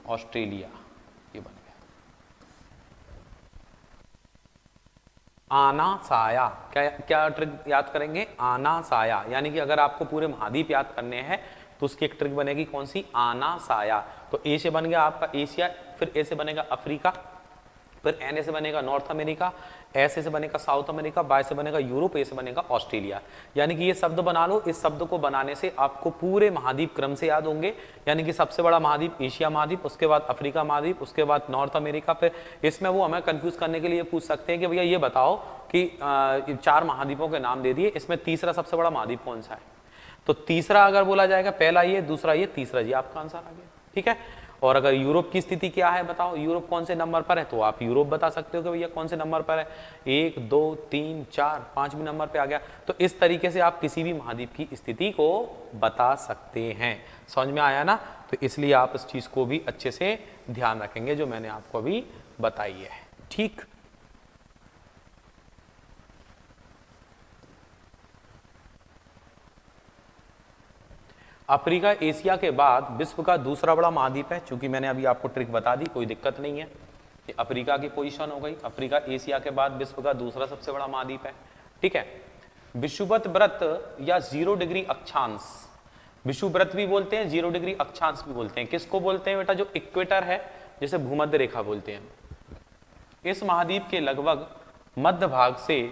ऑस्ट्रेलिया। ये बन गया आना साया। क्या क्या ट्रिक याद करेंगे, आना साया, यानी कि अगर आपको पूरे महाद्वीप याद करने हैं तो उसकी एक ट्रिक बनेगी कौन सी, आना साया। तो ए से बन गया आपका एशिया, फिर ए से बनेगा अफ्रीका, फिर एन ए से बनेगा नॉर्थ अमेरिका, एस ए से बनेगा साउथ अमेरिका, बाय से बनेगा यूरोप, ए से बनेगा ऑस्ट्रेलिया। यानी कि ये शब्द बना लो, इस शब्द को बनाने से आपको पूरे महाद्वीप क्रम से याद होंगे। यानी कि सबसे बड़ा महाद्वीप एशिया महाद्वीप, उसके बाद अफ्रीका महाद्वीप, उसके बाद नॉर्थ अमेरिका। फिर इसमें वो हमें कंफ्यूज करने के लिए पूछ सकते हैं कि भैया ये बताओ कि 4 महाद्वीपों के नाम दे दिए, इसमें तीसरा सबसे बड़ा महाद्वीप कौन सा है। तो तीसरा अगर बोला जाएगा, पहला ये, दूसरा ये, तीसरा जी, आपका आंसर आ गया। ठीक है, और अगर यूरोप की स्थिति क्या है बताओ, यूरोप कौन से नंबर पर है, तो आप यूरोप बता सकते हो कि भैया कौन से नंबर पर है, 1 2 3 4 5वें नंबर पे आ गया। तो इस तरीके से आप किसी भी महाद्वीप की स्थिति को बता सकते हैं। समझ में आया ना, तो इसलिए आप इस चीज को भी अच्छे से ध्यान रखेंगे जो मैंने आपको अभी बताई है। ठीक, अफ्रीका एशिया के बाद विश्व का दूसरा बड़ा महाद्वीप है। चूंकि मैंने अभी आपको ट्रिक बता दी, कोई दिक्कत नहीं है। कि अफ्रीका की पोजीशन हो गई, अफ्रीका एशिया के बाद विश्व का दूसरा सबसे बड़ा महाद्वीप है। ठीक है, विषुवत व्रत या 0 डिग्री अक्षांश, विषुव्रत भी बोलते हैं, 0 डिग्री अक्षांश भी बोलते हैं। किसको बोलते हैं बेटा, जो इक्वेटर है, जैसे भूमध्य रेखा बोलते हैं। इस महाद्वीप के लगभग मध्य भाग से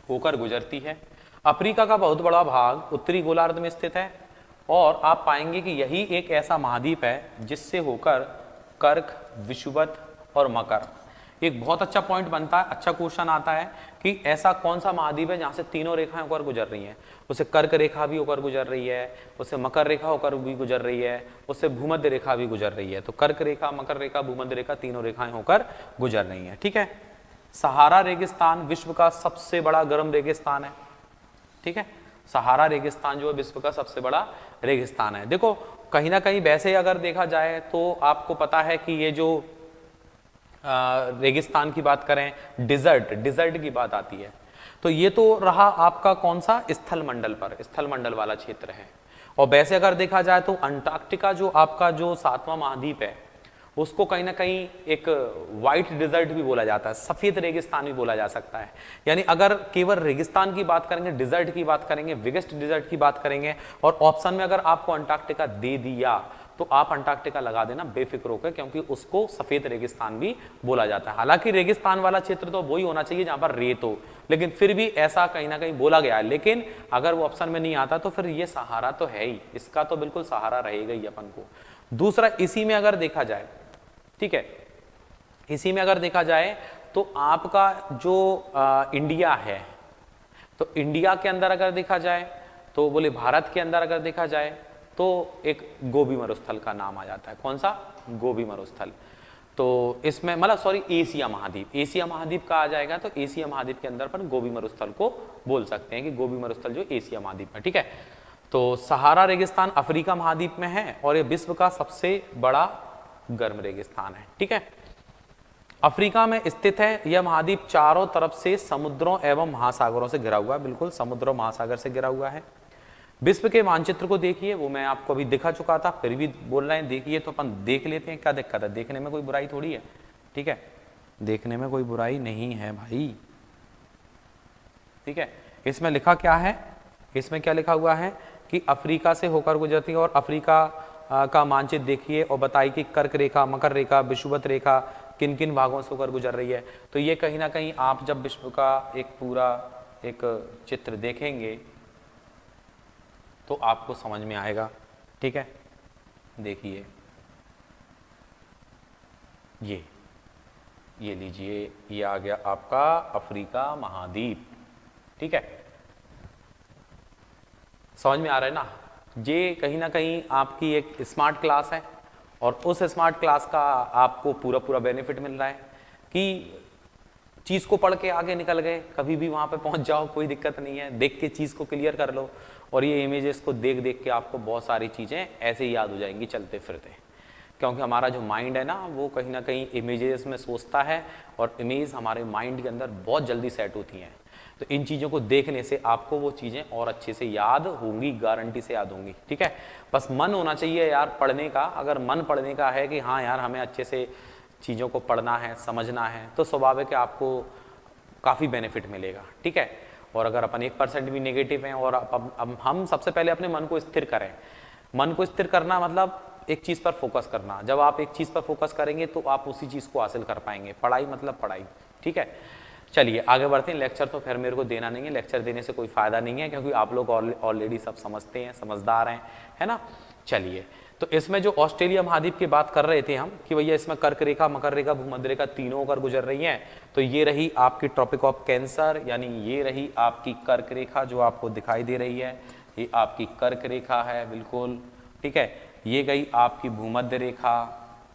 होकर गुजरती है। अफ्रीका का बहुत बड़ा भाग उत्तरी गोलार्ध में स्थित है, और आप पाएंगे कि यही एक ऐसा महाद्वीप है जिससे होकर कर्क, विषुवत और मकर। एक बहुत अच्छा पॉइंट बनता है, अच्छा क्वेश्चन आता है कि ऐसा कौन सा महाद्वीप है जहां से तीनों रेखाएं होकर गुजर रही हैं। उससे कर्क रेखा भी होकर गुजर रही है, उससे मकर रेखा होकर भी गुजर रही है, उससे भूमध्य रेखा भी गुजर रही है। तो कर्क रेखा, मकर रेखा, भूमध्य रेखा, तीनों रेखाएं होकर गुजर रही हैं। ठीक है, सहारा रेगिस्तान विश्व का सबसे बड़ा गर्म रेगिस्तान है। ठीक है, सहारा रेगिस्तान जो है विश्व का सबसे बड़ा रेगिस्तान है। देखो कहीं ना कहीं वैसे अगर देखा जाए तो आपको पता है कि ये जो रेगिस्तान की बात करें, डिजर्ट की बात आती है, तो ये तो रहा आपका कौन सा, स्थल मंडल पर, स्थल मंडल वाला क्षेत्र है। और वैसे अगर देखा जाए तो अंटार्कटिका जो आपका जो 7वां महाद्वीप है, उसको कहीं ना कहीं एक व्हाइट डिजर्ट भी बोला जाता है, सफेद रेगिस्तान भी बोला जा सकता है। यानी अगर केवल रेगिस्तान की बात करेंगे, डिजर्ट की बात करेंगे, बिगेस्ट डिजर्ट की बात करेंगे, और ऑप्शन में अगर आपको अंटार्कटिका दे दिया तो आप अंटार्कटिका लगा देना बेफिक्र होकर, क्योंकि उसको सफेद रेगिस्तान भी बोला जाता है। हालांकि रेगिस्तान वाला क्षेत्र तो वही होना चाहिए जहां पर रेत हो, लेकिन फिर भी ऐसा कहीं ना कहीं बोला गया है। लेकिन अगर वो ऑप्शन में नहीं आता तो फिर ये सहारा तो है ही, इसका तो बिल्कुल सहारा रहेगा ही अपन को। दूसरा, इसी में अगर देखा जाए, ठीक है, इसी में अगर देखा जाए तो आपका जो इंडिया है, तो इंडिया के अंदर अगर देखा जाए तो बोले भारत के अंदर अगर देखा जाए तो एक गोबी मरुस्थल का नाम आ जाता है। कौन सा? गोबी मरुस्थल। तो इसमें मतलब सॉरी एशिया महाद्वीप, एशिया महाद्वीप का आ जाएगा, तो एशिया महाद्वीप के अंदर पर गोबी मरुस्थल को बोल सकते हैं कि गोबी मरुस्थल जो एशिया महाद्वीप में, ठीक है। तो सहारा रेगिस्तान अफ्रीका महाद्वीप में है और ये विश्व का सबसे बड़ा गर्म रेगिस्तान है, ठीक है। अफ्रीका में स्थित है यह महाद्वीप, चारों तरफ से समुद्रों एवं महासागरों से घिरा हुआ है, बिल्कुल समुद्र और महासागर से घिरा हुआ है। विश्व के मानचित्र को देखिए, वो मैं आपको अभी दिखा चुका था, फिर भी बोल रहे हैं देखिए, तो अपन देख लेते हैं, क्या दिक्कत है, देखने में कोई बुराई थोड़ी है, ठीक है, देखने में कोई बुराई नहीं है भाई, ठीक है। इसमें लिखा क्या है, इसमें क्या लिखा हुआ है कि अफ्रीका से होकर गुजरती है, और अफ्रीका का मानचित्र देखिए और बताइए कि कर्क रेखा, मकर रेखा, विषुवत रेखा किन किन भागों से होकर गुजर रही है। तो ये कहीं ना कहीं आप जब विश्व का एक पूरा एक चित्र देखेंगे तो आपको समझ में आएगा, ठीक है। देखिए ये लीजिए, ये आ गया आपका अफ्रीका महाद्वीप, ठीक है, समझ में आ रहा है ना। ये कहीं ना कहीं आपकी एक स्मार्ट क्लास है और उस स्मार्ट क्लास का आपको पूरा पूरा बेनिफिट मिल रहा है कि चीज़ को पढ़ के आगे निकल गए, कभी भी वहाँ पे पहुँच जाओ, कोई दिक्कत नहीं है, देख के चीज़ को क्लियर कर लो, और ये इमेजेस को देख देख के आपको बहुत सारी चीज़ें ऐसे ही याद हो जाएंगी चलते फिरते, क्योंकि हमारा जो माइंड है ना वो कहीं ना कहीं इमेजेस में सोचता है और इमेज हमारे माइंड के अंदर बहुत जल्दी सेट होती हैं। तो इन चीज़ों को देखने से आपको वो चीज़ें और अच्छे से याद होंगी, गारंटी से याद होंगी, ठीक है। बस मन होना चाहिए यार पढ़ने का, अगर मन पढ़ने का है कि हाँ यार हमें अच्छे से चीज़ों को पढ़ना है, समझना है, तो स्वाभाविक है आपको काफ़ी बेनिफिट मिलेगा, ठीक है। और अगर अपन 1% भी नेगेटिव हैं और अब हम सबसे पहले अपने मन को स्थिर करें। मन को स्थिर करना मतलब एक चीज़ पर फोकस करना, जब आप एक चीज़ पर फोकस करेंगे तो आप उसी चीज़ को हासिल कर पाएंगे। पढ़ाई मतलब पढ़ाई, ठीक है। चलिए आगे बढ़ते हैं। लेक्चर तो फिर मेरे को देना नहीं है, लेक्चर देने से कोई फ़ायदा नहीं है, क्योंकि आप लोग ऑलरेडी सब समझते हैं, समझदार हैं, है ना। चलिए, तो इसमें जो ऑस्ट्रेलिया महाद्वीप की बात कर रहे थे हम कि भैया इसमें कर्क रेखा, मकर रेखा, भूमध्य रेखा तीनों होकर गुजर रही हैं। तो ये रही आपकी ट्रॉपिक ऑफ कैंसर, यानी ये रही आपकी कर्क रेखा जो आपको दिखाई दे रही है, ये आपकी कर्क रेखा है बिल्कुल, ठीक है। ये गई आपकी भूमध्य रेखा,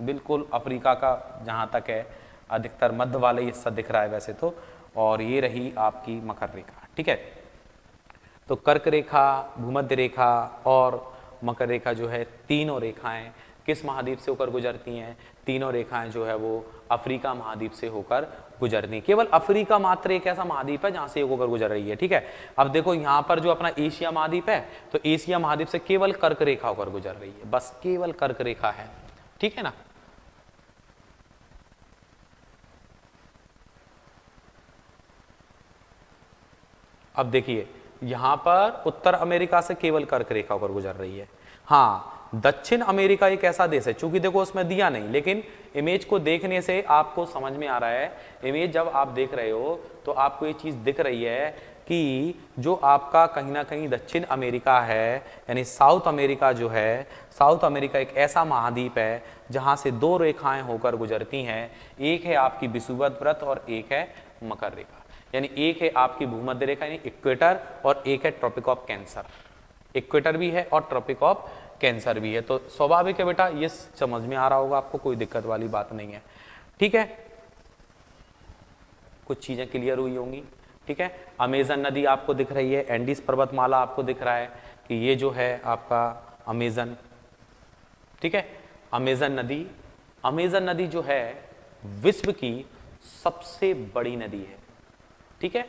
बिल्कुल अफ्रीका का जहाँ तक है अधिकतर मध्य वाले हिस्सा दिख रहा है वैसे तो, और ये रही आपकी मकर रेखा, ठीक है। तो कर्क रेखा, भूमध्य रेखा और मकर रेखा जो है, तीनों रेखाएं किस महाद्वीप से होकर गुजरती हैं? तीनों रेखाएं जो है वो अफ्रीका महाद्वीप से होकर गुजरती हैं। केवल अफ्रीका मात्र एक ऐसा महाद्वीप है जहां से होकर गुजर रही है, ठीक है। अब देखो यहां पर जो अपना एशिया महाद्वीप है, तो एशिया महाद्वीप से केवल कर्क रेखा होकर गुजर रही है, बस केवल कर्क रेखा है, ठीक है ना। अब देखिए यहां पर उत्तर अमेरिका से केवल कर्क रेखा होकर गुजर रही है। हाँ, दक्षिण अमेरिका एक ऐसा देश है, चूंकि देखो उसमें दिया नहीं, लेकिन इमेज को देखने से आपको समझ में आ रहा है। इमेज जब आप देख रहे हो तो आपको ये चीज दिख रही है कि जो आपका कहीं ना कहीं दक्षिण अमेरिका है, यानी साउथ अमेरिका जो है, साउथ अमेरिका एक ऐसा महाद्वीप है जहां से दो रेखाएं होकर गुजरती हैं। एक है आपकी विषुवत व्रत और एक है मकर रेखा, यानी एक है आपकी भूमध्य रेखा यानी इक्वेटर, और एक है ट्रॉपिक ऑफ कैंसर। इक्वेटर भी है और ट्रॉपिक ऑफ कैंसर भी है। तो स्वाभाविक है बेटा, ये समझ में आ रहा होगा आपको, कोई दिक्कत वाली बात नहीं है, ठीक है। कुछ चीजें क्लियर हुई होंगी, ठीक है। अमेजन नदी आपको दिख रही है, एंडीज पर्वतमाला आपको दिख रहा है कि ये जो है आपका अमेजन, ठीक है। अमेजन नदी जो है विश्व की सबसे बड़ी नदी है, ठीक है।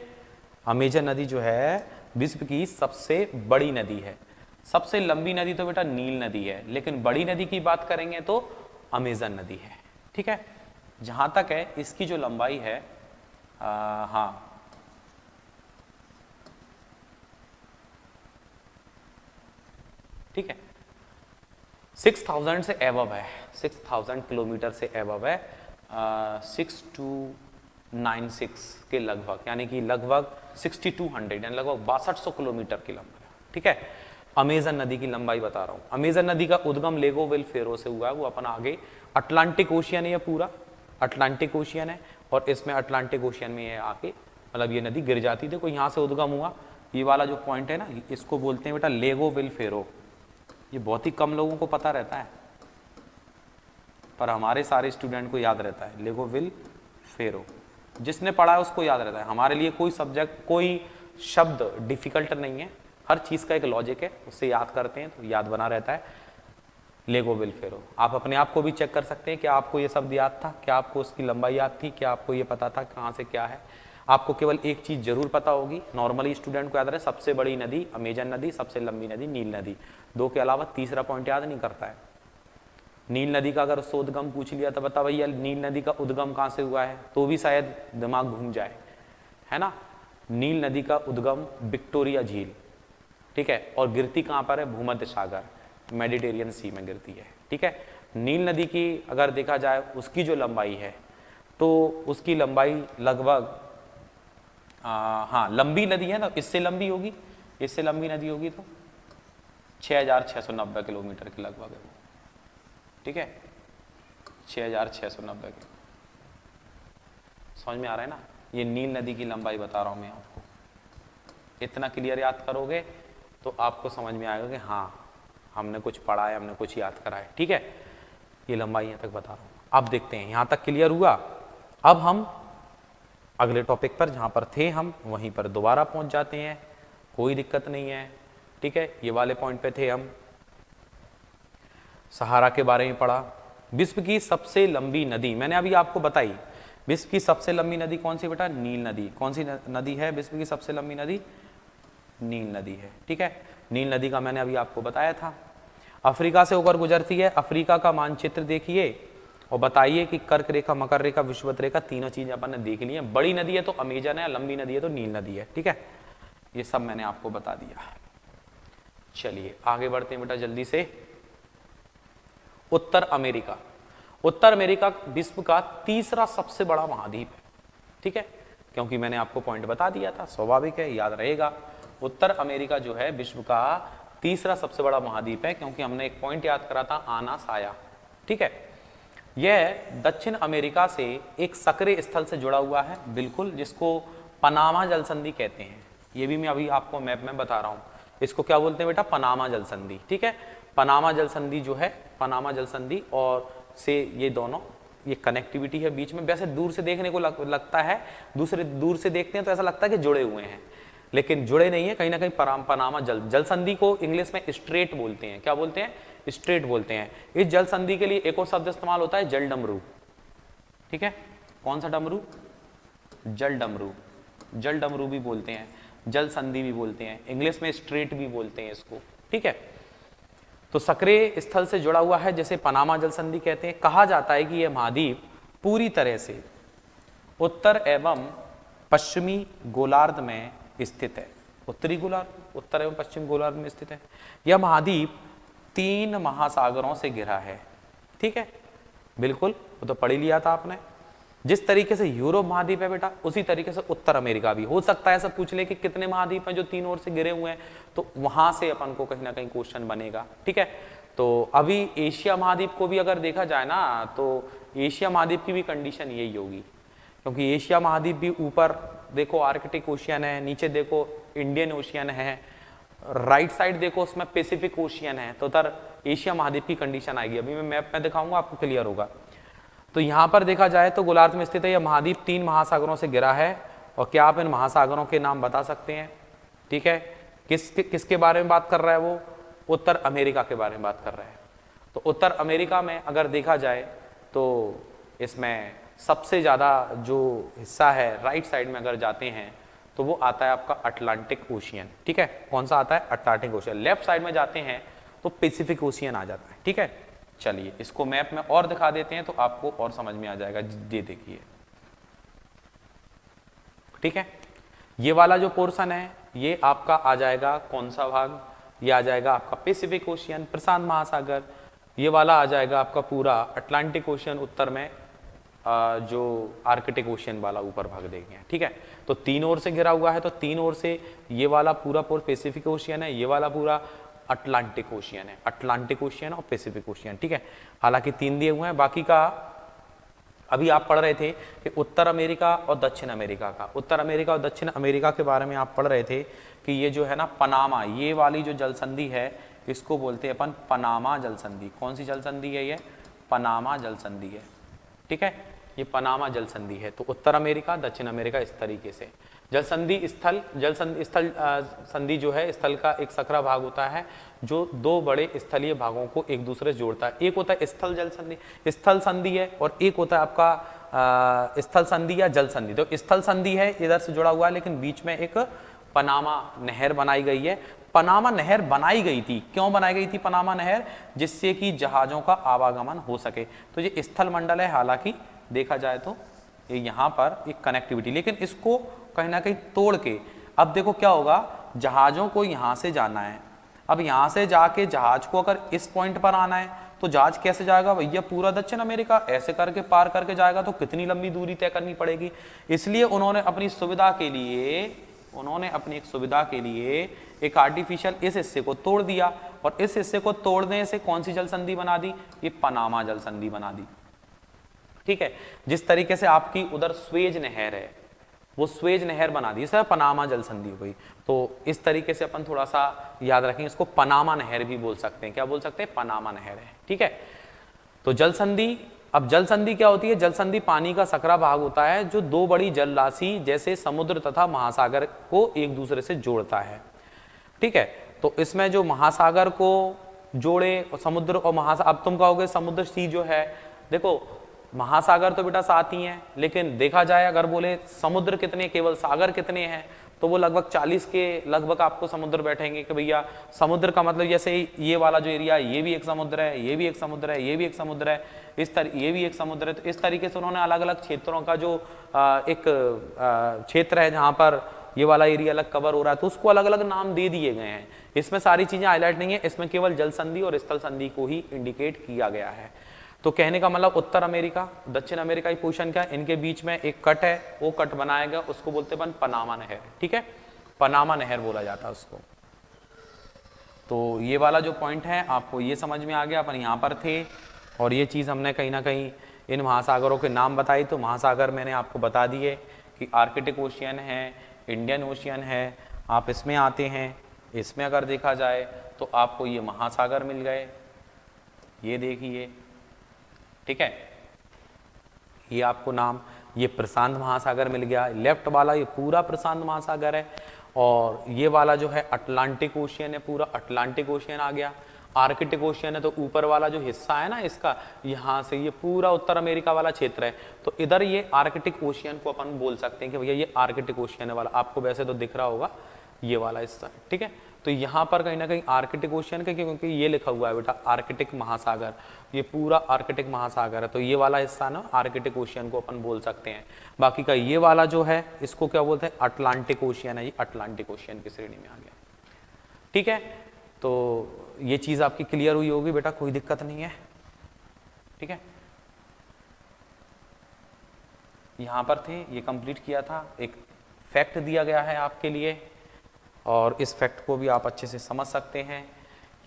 अमेजन नदी जो है विश्व की सबसे बड़ी नदी है। सबसे लंबी नदी तो बेटा नील नदी है, लेकिन बड़ी नदी की बात करेंगे तो अमेजन नदी है, ठीक है। जहां तक है इसकी जो लंबाई है, हाँ ठीक है, 6000 से एबव है, 6000 किलोमीटर से एबव है, 6296 के लगभग, यानी कि लगभग 6200, यानी लगभग 6200 किलोमीटर की लंबाई, ठीक है। अमेजन नदी की लंबाई बता रहा हूं। अमेजन नदी का उद्गम लेगोविल फेरो से हुआ है, वो अपन आगे अटलांटिक ओशियन है, ये पूरा अटलांटिक ओशियन है, और इसमें अटलांटिक ओशियन में ये आके मतलब ये नदी गिर जाती थी, देखो यहाँ से उद्गम हुआ, ये वाला जो पॉइंट है ना, इसको बोलते हैं बेटा लेगो विल फेरो। ये बहुत ही कम लोगों को पता रहता है, पर हमारे सारे स्टूडेंट को याद रहता है लेगो विल फेरो। जिसने पढ़ा है उसको याद रहता है। हमारे लिए कोई सब्जेक्ट, कोई शब्द डिफिकल्ट नहीं है, हर चीज़ का एक लॉजिक है, उससे याद करते हैं तो याद बना रहता है। लेगो विल फेरो। आप अपने आप को भी चेक कर सकते हैं, क्या आपको ये शब्द याद था, क्या आपको उसकी लंबाई याद थी, क्या आपको ये पता था कहाँ से क्या है। आपको केवल एक चीज़ जरूर पता होगी, नॉर्मली स्टूडेंट को याद रहे, सबसे बड़ी नदी अमेजन नदी, सबसे लंबी नदी नील नदी। दो के अलावा तीसरा पॉइंट याद नहीं करता है। नील नदी का अगर उससे उद्गम पूछ लिया तो बता भैया नील नदी का उद्गम कहाँ से हुआ है, तो भी शायद दिमाग घूम जाए, है ना। नील नदी का उद्गम विक्टोरिया झील, ठीक है, और गिरती कहाँ पर है, भूमध्य सागर, मेडिटेरियन सी में गिरती है, ठीक है। नील नदी की अगर देखा जाए उसकी जो लंबाई है, तो उसकी लंबाई लगभग हाँ लंबी नदी है ना, इससे लंबी होगी, इससे लंबी नदी होगी तो 6690 किलोमीटर के लगभग है वो, ठीक है, 6690 की। समझ में आ रहा है ना, ये नील नदी की लंबाई बता रहा हूं मैं आपको। इतना क्लियर याद करोगे तो आपको समझ में आएगा कि हाँ हमने कुछ पढ़ा है, हमने कुछ याद करा है, ठीक है। ये लंबाई यहाँ तक बता रहा हूँ। अब देखते हैं यहाँ तक क्लियर हुआ। अब हम अगले टॉपिक पर जहाँ पर थे हम वहीं पर दोबारा पहुँच जाते हैं, कोई दिक्कत नहीं है, ठीक है। ये वाले पॉइंट पे थे हम, सहारा के बारे में पढ़ा। विश्व की सबसे लंबी नदी मैंने अभी आपको बताई, विश्व की सबसे लंबी नदी कौन सी बेटा, नील नदी। कौन सी नदी है विश्व की सबसे लंबी नदी, नील नदी है, ठीक है। नील नदी का मैंने अभी आपको बताया था। अफ्रीका से होकर गुजरती है। अफ्रीका का मानचित्र देखिए और बताइए कि कर्क रेखा, मकर रेखा, विषुवत रेखा, तीनों चीजें अपन ने देख ली है। बड़ी नदी है तो अमेजन है, लंबी नदी है तो नील नदी है, ठीक है। ये सब मैंने आपको बता दिया। चलिए आगे बढ़ते हैं बेटा जल्दी से। उत्तर अमेरिका। उत्तर अमेरिका विश्व का तीसरा सबसे बड़ा महाद्वीप है, ठीक है, क्योंकि मैंने आपको पॉइंट बता दिया था, स्वाभाविक है याद रहेगा। उत्तर अमेरिका जो है विश्व का तीसरा सबसे बड़ा महाद्वीप है, क्योंकि हमने एक पॉइंट याद करा था, आना साया, ठीक है। यह दक्षिण अमेरिका से एक सक्रिय स्थल से जुड़ा हुआ है, बिल्कुल, जिसको पनामा जल संधि कहते हैं। ये भी मैं अभी आपको मैप में बता रहा हूं, इसको क्या बोलते हैं बेटा, पनामा जल संधि, ठीक है। पनामा जल संधि जो है, पनामा जल संधि और से ये दोनों, ये कनेक्टिविटी है बीच में। वैसे दूर से देखने को लगता है, दूर से देखते हैं तो ऐसा लगता है कि जुड़े हुए हैं, लेकिन जुड़े नहीं है, कहीं ना कहीं पनामा जल संधि को इंग्लिश में स्ट्रेट बोलते हैं। क्या बोलते हैं, स्ट्रेट बोलते हैं। इस जल संधि के लिए एक और शब्द इस्तेमाल होता है, जल डमरू, ठीक है। कौन सा डमरू, जल डमरू, जल डमरू भी बोलते हैं, जल संधि भी बोलते हैं, इंग्लिश में स्ट्रेट भी बोलते हैं इसको, ठीक है। तो सक्रिय स्थल से जुड़ा हुआ है, जैसे पनामा जल संधि कहते हैं। कहा जाता है कि यह महाद्वीप पूरी तरह से उत्तर एवं पश्चिमी गोलार्ध में स्थित है। उत्तरी गोलार्ध, उत्तर एवं पश्चिम गोलार्ध में स्थित है। यह महाद्वीप 3 महासागरों से घिरा है, ठीक है, बिल्कुल, वो तो पढ़ ही लिया था आपने। जिस तरीके से यूरोप महाद्वीप है बेटा, उसी तरीके से उत्तर अमेरिका भी। हो सकता है सब पूछ ले कि कितने महाद्वीप हैं जो 3 ओर से घिरे हुए हैं, तो वहां से अपन को कहीं ना कहीं क्वेश्चन बनेगा, ठीक है। तो अभी एशिया महाद्वीप को भी अगर देखा जाए ना, तो एशिया महाद्वीप की भी कंडीशन यही होगी, क्योंकि एशिया महाद्वीप भी ऊपर देखो आर्कटिक ओशियन है, नीचे देखो इंडियन ओशियन है, राइट साइड देखो उसमें पैसिफिक ओशियन है, तो उधर एशिया महाद्वीप की कंडीशन आएगी। अभी मैं मैप में दिखाऊंगा, आपको क्लियर होगा। तो यहां पर देखा जाए तो गोलार्ध में स्थित है यह महाद्वीप 3 महासागरों से घिरा है। और क्या आप इन महासागरों के नाम बता सकते हैं, ठीक है। किसके बारे में बात कर रहा है वो, उत्तर अमेरिका के बारे में बात कर रहा है। तो उत्तर अमेरिका में अगर देखा जाए तो इसमें सबसे ज्यादा जो हिस्सा है राइट साइड में अगर जाते हैं तो वो आता है आपका अटलांटिक ओशियन, ठीक है। कौन सा आता है, अटलांटिक ओशियन। लेफ्ट साइड में जाते हैं तो पैसिफिक ओशियन आ जाता है, ठीक है। चलिए इसको मैप में और दिखा देते हैं तो आपको और समझ में आ जाएगा। ये देखिए, ठीक है, ये वाला जो पोर्शन है ये आपका आ जाएगा, कौन सा भाग, ये आ जाएगा आपका पैसिफिक ओशियन, प्रशांत महासागर। ये वाला आ जाएगा आपका पूरा अटलांटिक ओशियन, उत्तर में जो आर्कटिक ओशियन वाला ऊपर भाग देंगे, ठीक है। तो 3 ओर से घिरा हुआ है, तो 3 ओर से ये वाला पूरा पैसिफिक ओशियन है, ये वाला पूरा अटलांटिक ओशियन है, अटलांटिक ओशियन और पैसिफिक ओशियन, ठीक है। हालांकि 3 दिए हुए हैं, बाकी का अभी आप पढ़ रहे थे कि उत्तर अमेरिका और दक्षिण अमेरिका का, उत्तर अमेरिका और दक्षिण अमेरिका के बारे में आप पढ़ रहे थे कि ये जो है ना पनामा, ये वाली जो जल संधि है इसको बोलते हैं अपन पनामा जल संधि। कौन सी जल संधि है ये? पनामा जल संधि है, ठीक है, ये पनामा जल संधि है। तो उत्तर अमेरिका दक्षिण अमेरिका इस तरीके से जल संधि स्थल, संधि जो है स्थल का एक सकरा भाग होता है जो दो बड़े स्थलीय भागों को एक दूसरे से जोड़ता है। एक होता है स्थल जल संधि, स्थल संधि है, और एक होता है आपका स्थल संधि या जल संधि। तो स्थल संधि है इधर से जुड़ा हुआ है, लेकिन बीच में एक पनामा नहर बनाई गई है। पनामा नहर बनाई गई थी, क्यों बनाई गई थी पनामा नहर? जिससे कि जहाजों का आवागमन हो सके। तो ये स्थल मंडल है, हालांकि देखा जाए तो ये यहाँ पर एक कनेक्टिविटी, लेकिन इसको कहीं ना कहीं तोड़ के अब देखो क्या होगा, जहाजों को यहाँ से जाना है, अब यहाँ से जाके जहाज को अगर इस पॉइंट पर आना है तो जहाज कैसे जाएगा भैया? पूरा दक्षिण अमेरिका ऐसे करके पार करके जाएगा, तो कितनी लंबी दूरी तय करनी पड़ेगी। इसलिए उन्होंने अपनी सुविधा के लिए एक आर्टिफिशियल इस हिस्से को तोड़ दिया, और इस हिस्से को तोड़ने से कौन सी जल संधि बना दी? ये पनामा जल संधि बना दी, ठीक है। जिस तरीके से आपकी उधर स्वेज नहर है, वो स्वेज नहर बना दी, सर पनामा जल संधि हो गई। तो इस तरीके से अपन थोड़ा सा याद रखें, इसको पनामा नहर भी बोल सकते हैं। क्या बोल सकते हैं? पनामा नहर है, ठीक है। तो जल संधि, अब जल संधि क्या होती है? जल संधि पानी का सकरा भाग होता है जो दो बड़ी जल राशि जैसे समुद्र तथा महासागर को एक दूसरे से जोड़ता है, ठीक है। तो इसमें जो महासागर को जोड़े, समुद्र और महासागर, अब तुम कहोगे समुद्र सी जो है, देखो महासागर तो बेटा साथ ही हैं, लेकिन देखा जाए अगर बोले समुद्र कितने, केवल सागर कितने हैं, तो वो लगभग 40 के लगभग आपको समुद्र बैठेंगे। कि भैया समुद्र का मतलब जैसे ये वाला जो एरिया है, ये भी एक समुद्र है, ये भी एक समुद्र है, ये भी एक समुद्र है, ये भी एक समुद्र है। तो इस तरीके से उन्होंने अलग अलग क्षेत्रों का जो एक क्षेत्र है जहाँ पर ये वाला एरिया अलग कवर हो रहा है, तो उसको अलग अलग नाम दे दिए गए हैं। इसमें सारी चीजें हाईलाइट नहीं है, इसमें केवल जल संधि और स्थल संधि को ही इंडिकेट किया गया है। तो कहने का मतलब उत्तर अमेरिका दक्षिण अमेरिका की पोजीशन क्या है? इनके बीच में एक कट है, वो कट बनाया गया, उसको बोलते हैं पनामा नहर, ठीक है, पनामा नहर बोला जाता है उसको। तो ये वाला जो पॉइंट है आपको ये समझ में आ गया, अपन यहाँ पर थे और ये चीज़ हमने कहीं ना कहीं इन महासागरों के नाम बताई। तो महासागर मैंने आपको बता दिए कि आर्कटिक ओशियन है, इंडियन ओशियन है, आप इसमें आते हैं, इसमें अगर देखा जाए तो आपको ये महासागर मिल गए, ये देखिए, ठीक है, ये आपको नाम, ये प्रशांत महासागर मिल गया, लेफ्ट वाला ये पूरा प्रशांत महासागर है, और ये वाला जो है अटलांटिक ओशियन है, पूरा अटलांटिक ओशियन आ गया। आर्कटिक ओशियन है तो ऊपर वाला जो हिस्सा है ना इसका, यहाँ से ये पूरा उत्तर अमेरिका वाला क्षेत्र है, तो इधर ये आर्कटिक ओशियन को अपन बोल सकते हैं कि भैया ये आर्कटिक ओशियन है वाला, आपको वैसे तो दिख रहा होगा ये वाला हिस्सा, ठीक है। तो यहाँ पर कहीं ना कहीं आर्कटिक ओशियन का, क्योंकि ये लिखा हुआ है बेटा आर्कटिक महासागर, ये पूरा आर्कटिक महासागर है, तो ये वाला हिस्सा ना आर्कटिक ओशियन को अपन बोल सकते हैं। बाकी का ये वाला जो है इसको क्या बोलते हैं? अटलांटिक ओशियन है, ये अटलांटिक ओशियन की श्रेणी में आ गया, ठीक है। तो ये चीज आपकी क्लियर हुई होगी बेटा, कोई दिक्कत नहीं है, ठीक है। यहां पर थे, ये कंप्लीट किया था, एक फैक्ट दिया गया है आपके लिए, और इस फैक्ट को भी आप अच्छे से समझ सकते हैं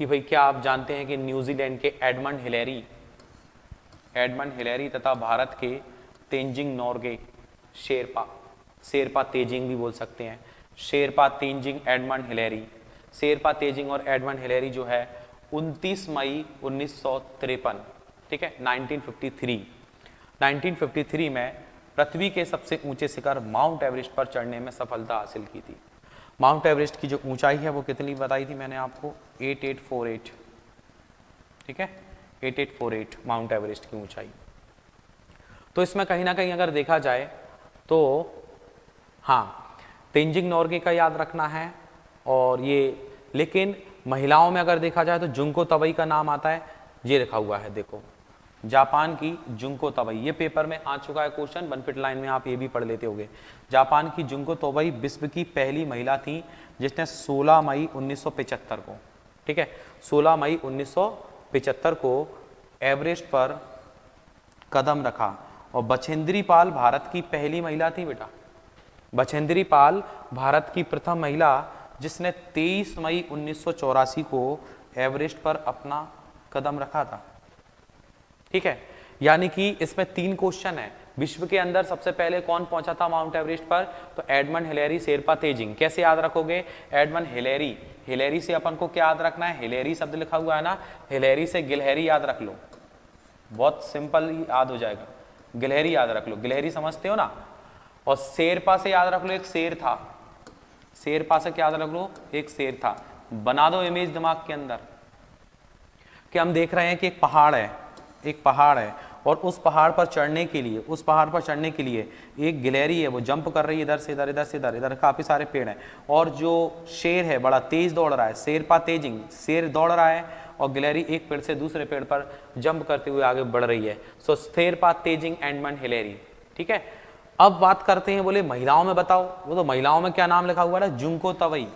कि भाई क्या आप जानते हैं कि न्यूजीलैंड के एडमंड हिलेरी तथा भारत के तेंजिंग नोर्गे शेरपा तेजिंग भी बोल सकते हैं, शेरपा तेंजिंग एडमंड हिलेरी, शेरपा तेजिंग और एडमंड हिलेरी जो है 29 मई 1953, ठीक है, 1953 में पृथ्वी के सबसे ऊंचे शिखर माउंट एवरेस्ट पर चढ़ने में सफलता हासिल की थी। माउंट एवरेस्ट की जो ऊंचाई है वो कितनी बताई थी मैंने आपको? 8848, ठीक है, 8848 माउंट एवरेस्ट की ऊंचाई। तो इसमें कहीं ना कहीं अगर देखा जाए तो हाँ, तेंजिंग नोर्गे का याद रखना है, और ये लेकिन महिलाओं में अगर देखा जाए तो जुंको तबई का नाम आता है, ये लिखा हुआ है देखो, जापान की जुंको तबई, ये पेपर में आ चुका है क्वेश्चन, वन फिट लाइन में आप ये भी पढ़ लेते होंगे। जापान की जुंको तबई विश्व की पहली महिला थी जिसने 16 मई 1975 को, ठीक है, 16 मई 1975 को एवरेस्ट पर कदम रखा। और बछेंद्री पाल भारत की पहली महिला थी बेटा, बछेंद्री पाल भारत की प्रथम महिला जिसने 23 मई 1984 को एवरेस्ट पर अपना कदम रखा था, ठीक है। यानी कि इसमें 3 क्वेश्चन है। विश्व के अंदर सबसे पहले कौन पहुंचा था माउंट एवरेस्ट पर? तो एडमंड हिलेरी शेरपा तेजिंग। कैसे याद रखोगे? एडमंड हिलेरी, हिलेरी से अपन को क्या याद रखना है? हिलेरी शब्द लिखा हुआ है ना, हिलेरी से गिलहरी याद रख लो, बहुत सिंपल याद हो जाएगा। गिलहरी याद रख लो, गिलहरी समझते हो ना। और शेरपा से याद रख लो, एक शेर था। शेरपा से क्या याद रख लो? एक शेर था। बना दो इमेज दिमाग के अंदर कि हम देख रहे हैं कि एक पहाड़ है, एक पहाड़ है, और उस पहाड़ पर चढ़ने के लिए, उस पहाड़ पर चढ़ने के लिए एक गिलहरी है, वो जंप कर रही है इधर से इधर, इधर से इधर, इधर काफी सारे पेड़ हैं, और जो शेर है बड़ा तेज दौड़ रहा है, शेरपा तेजिंग, शेर दौड़ रहा है और गिलहरी एक पेड़ से दूसरे पेड़ पर जंप करते हुए आगे बढ़ रही है। सो शेरपा तेजिंग एडमंड हिलेरी। ठीक है, अब बात करते हैं, बोले महिलाओं में बताओ। वो तो महिलाओं में क्या नाम लिखा हुआ है? जुंको तवई।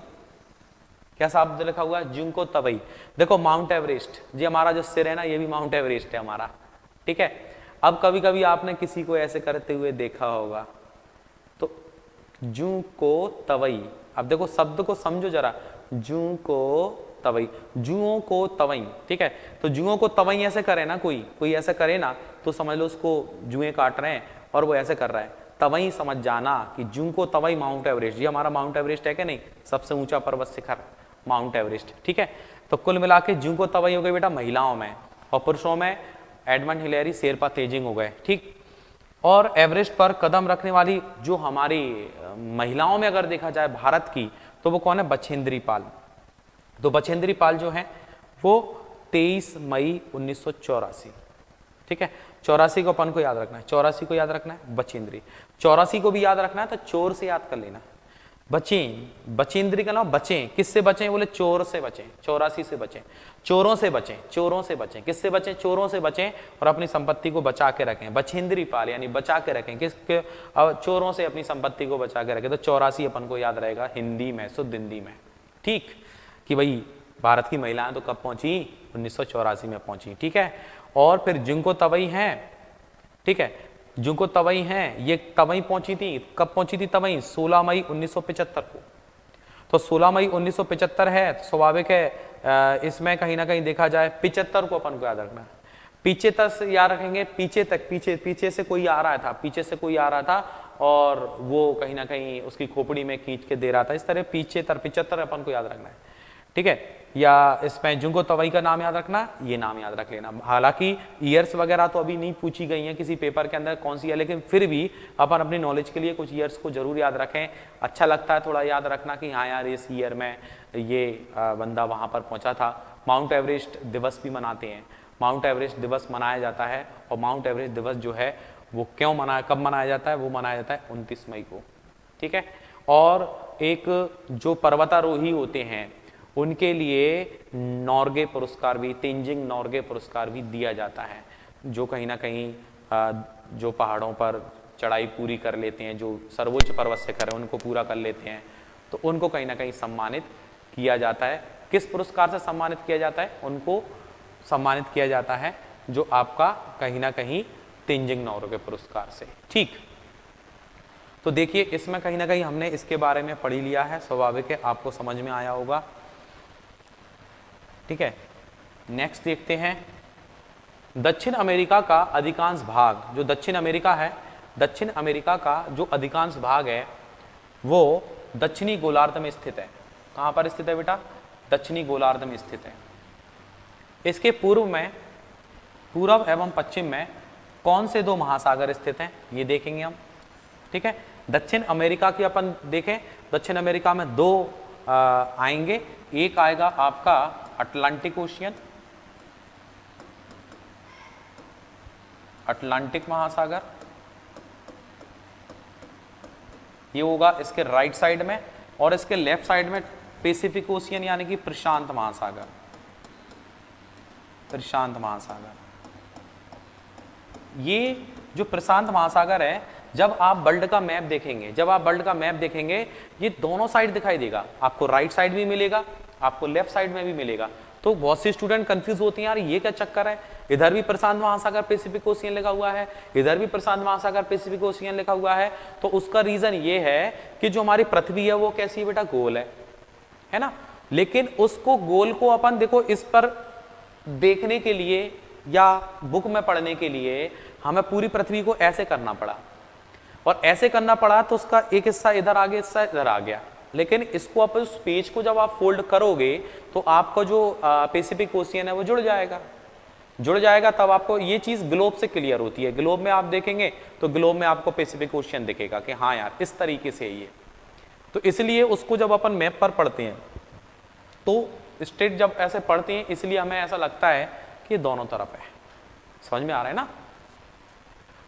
क्या शब्द लिखा हुआ है? जुंको तवई। देखो माउंट एवरेस्ट, ये हमारा जो सिर है ना, ये भी माउंट एवरेस्ट है हमारा। ठीक है, अब कभी कभी आपने किसी को ऐसे करते हुए देखा होगा, तो जुंको तवई। अब देखो शब्द को समझो जरा, जुंको तवई, जुओं को तवई। ठीक है, तो जुओं को तवई ऐसे करे ना, कोई ऐसे करे ना, तो समझ लो उसको जुएं काट रहे हैं और वो ऐसे कर रहा है, तवई समझ जाना कि जुंको तवई माउंट एवरेस्ट। ये हमारा माउंट एवरेस्ट है कि नहीं? सबसे ऊंचा पर्वत शिखर माउंट एवरेस्ट। ठीक है, तो कुल मिला के जुंको तवई हो गई बेटा महिलाओं में, और पुरुषों में एडमंड हिलेरी शेरपा तेजिंग हो गए। ठीक, और एवरेस्ट पर कदम रखने वाली जो हमारी महिलाओं में अगर देखा जाए भारत की, तो वो कौन है? बछेंद्री पाल। तो बछेंद्री पाल जो है वो 23 मई 1984। ठीक है, 84 को अपन को याद रखना है, 84 को याद रखना है, बछेंद्री। 84 को भी याद रखना है तो चोर से याद कर लेना। बचें, बचेंद्री का नाम, बचें, किससे बचें? बोले चोर से बचें, 84 से बचें, चोरों से बचें, चोरों से बचें। किससे बचें? चोरों से बचें, और अपनी संपत्ति को बचा के रखें। बछेंद्री पाल यानी बचा के रखें, किसके? चोरों से अपनी संपत्ति को बचा के रखें। तो 84 अपन को याद रहेगा हिंदी में, शुद्ध हिंदी में। ठीक, कि भाई भारत की महिलाएं तो कब पहुंची? 1984 में पहुंची। ठीक है, और फिर जुंको तवई हैं। ठीक है, जुंको तवई हैं, ये तवई पहुंची थी, कब पहुंची थी तवई? 16 मई 1975 को। तो 16 मई 1975 है, तो स्वाभाविक है इसमें कहीं ना कहीं देखा जाए 75 को अपन को याद रखना है। पीछे तक याद रखेंगे, पीछे तक, पीछे से कोई आ रहा था, पीछे से कोई आ रहा था और वो कहीं ना कहीं उसकी खोपड़ी में खींच के दे रहा था, इस तरह पीछे तर 75 अपन को याद रखना है। ठीक है, या इसमें जुंको तवई का नाम याद रखना, ये नाम याद रख लेना। हालांकि ईयर्स वगैरह तो अभी नहीं पूछी गई हैं किसी पेपर के अंदर कौन सी है, लेकिन फिर भी अपन अपनी नॉलेज के लिए कुछ ईयर्स को जरूर याद रखें। अच्छा लगता है थोड़ा याद रखना कि हाँ यार इस ईयर में ये बंदा वहाँ पर पहुँचा था। माउंट एवरेस्ट दिवस भी मनाते हैं, माउंट एवरेस्ट दिवस मनाया जाता है, और माउंट एवरेस्ट दिवस जो है वो क्यों कब मनाया जाता है? वो मनाया जाता है 29 मई को। ठीक है, और एक जो पर्वतारोही होते हैं उनके लिए नॉर्गे पुरस्कार भी, तेंजिंग नॉर्गे पुरस्कार भी दिया जाता है, जो कहीं ना कहीं जो पहाड़ों पर चढ़ाई पूरी कर लेते हैं, जो सर्वोच्च पर्वत शिखर है उनको पूरा कर लेते हैं, तो उनको कहीं ना कहीं सम्मानित किया जाता है। किस पुरस्कार से सम्मानित किया जाता है? उनको सम्मानित किया जाता है जो आपका कहीं ना कहीं तेंजिंग नॉर्गे पुरस्कार से। ठीक, तो देखिए इसमें कहीं ना कहीं हमने इसके बारे में पढ़ी लिया है, स्वाभाविक है आपको समझ में आया होगा। ठीक है, नेक्स्ट देखते हैं। दक्षिण अमेरिका का अधिकांश भाग, जो दक्षिण अमेरिका है, दक्षिण अमेरिका का जो अधिकांश भाग है वो दक्षिणी गोलार्ध में स्थित है। कहां पर स्थित है बेटा? दक्षिणी गोलार्ध में स्थित है। इसके पूर्व एवं पश्चिम में कौन से 2 महासागर स्थित हैं, ये देखेंगे हम। ठीक है, दक्षिण अमेरिका की अपन देखें, दक्षिण अमेरिका में 2 आएंगे। एक आएगा आपका अटलांटिक ओशियन, अटलांटिक महासागर, ये होगा इसके राइट साइड में, और इसके लेफ्ट साइड में पैसिफिक ओशियन यानी कि प्रशांत महासागर, प्रशांत महासागर। ये जो प्रशांत महासागर है, जब आप वर्ल्ड का मैप देखेंगे, ये दोनों साइड दिखाई देगा, आपको राइट साइड भी मिलेगा, आपको लेफ्ट साइड में भी मिलेगा। तो बहुत से स्टूडेंट कंफ्यूज होते हैं, यार ये क्या चक्कर है, इधर भी प्रशांत महासागर पैसिफिक ओशियन लिखा हुआ है, इधर भी प्रशांत महासागर पैसिफिक ओशियन लिखा हुआ है। तो उसका रीजन ये है कि जो हमारी पृथ्वी है वो कैसी है बेटा? गोल है ना। लेकिन उसको गोल को अपन देखो इस पर देखने के लिए या बुक में पढ़ने के लिए हमें पूरी पृथ्वी को ऐसे करना पड़ा, और ऐसे करना पड़ा तो उसका एक हिस्सा इधर आ गया, हिस्सा इधर आ गया। लेकिन इसको आप उस पेज को जब आप फोल्ड करोगे तो आपका जो पैसिफिक ओशियन है वो जुड़ जाएगा, जुड़ जाएगा। तब आपको ये चीज ग्लोब से क्लियर होती है। ग्लोब में आप देखेंगे तो ग्लोब में आपको पैसिफिक ओशियन दिखेगा कि हाँ यार इस तरीके से ये। तो इसलिए उसको जब अपन मैप पर पढ़ते हैं तो स्टेट जब ऐसे पढ़ते हैं, इसलिए हमें ऐसा लगता है कि दोनों तरफ है। समझ में आ रहा है ना?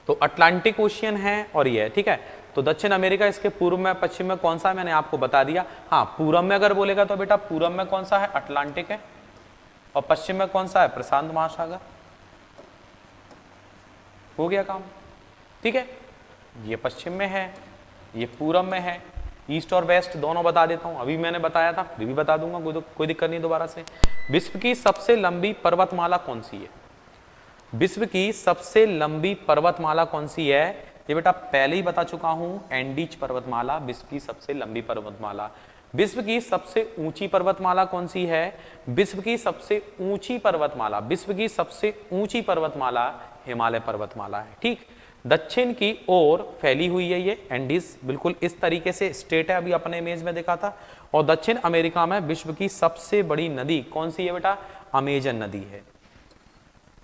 तो अटलांटिक ओशियन है और ये है, ठीक है। तो दक्षिण अमेरिका इसके पूर्व में पश्चिम में कौन सा है मैंने आपको बता दिया। हाँ, पूर्व में अगर बोलेगा तो बेटा पूर्व में कौन सा है, अटलांटिक है, और पश्चिम में कौन सा है, प्रशांत महासागर। हो गया काम, ठीक है। ये पश्चिम में है, ये पूर्व में है। ईस्ट और वेस्ट दोनों बता देता हूं, अभी मैंने बताया था फिर भी बता दूंगा, कोई दिक्कत नहीं दोबारा से। विश्व की सबसे लंबी पर्वतमाला कौन सी है? विश्व की सबसे लंबी पर्वतमाला कौन सी है? ये बेटा पहले ही बता चुका हूं, एंडीज पर्वतमाला विश्व की सबसे लंबी पर्वतमाला। विश्व की सबसे ऊंची पर्वतमाला कौन सी है? विश्व की सबसे ऊंची पर्वतमाला, विश्व की सबसे ऊंची पर्वतमाला हिमालय पर्वतमाला है, ठीक। दक्षिण की ओर फैली हुई है ये एंडीज, बिल्कुल इस तरीके से स्टेट है, अभी अपने इमेज में देखा था। और दक्षिण अमेरिका में विश्व की सबसे बड़ी नदी कौन सी है बेटा? अमेजन नदी है।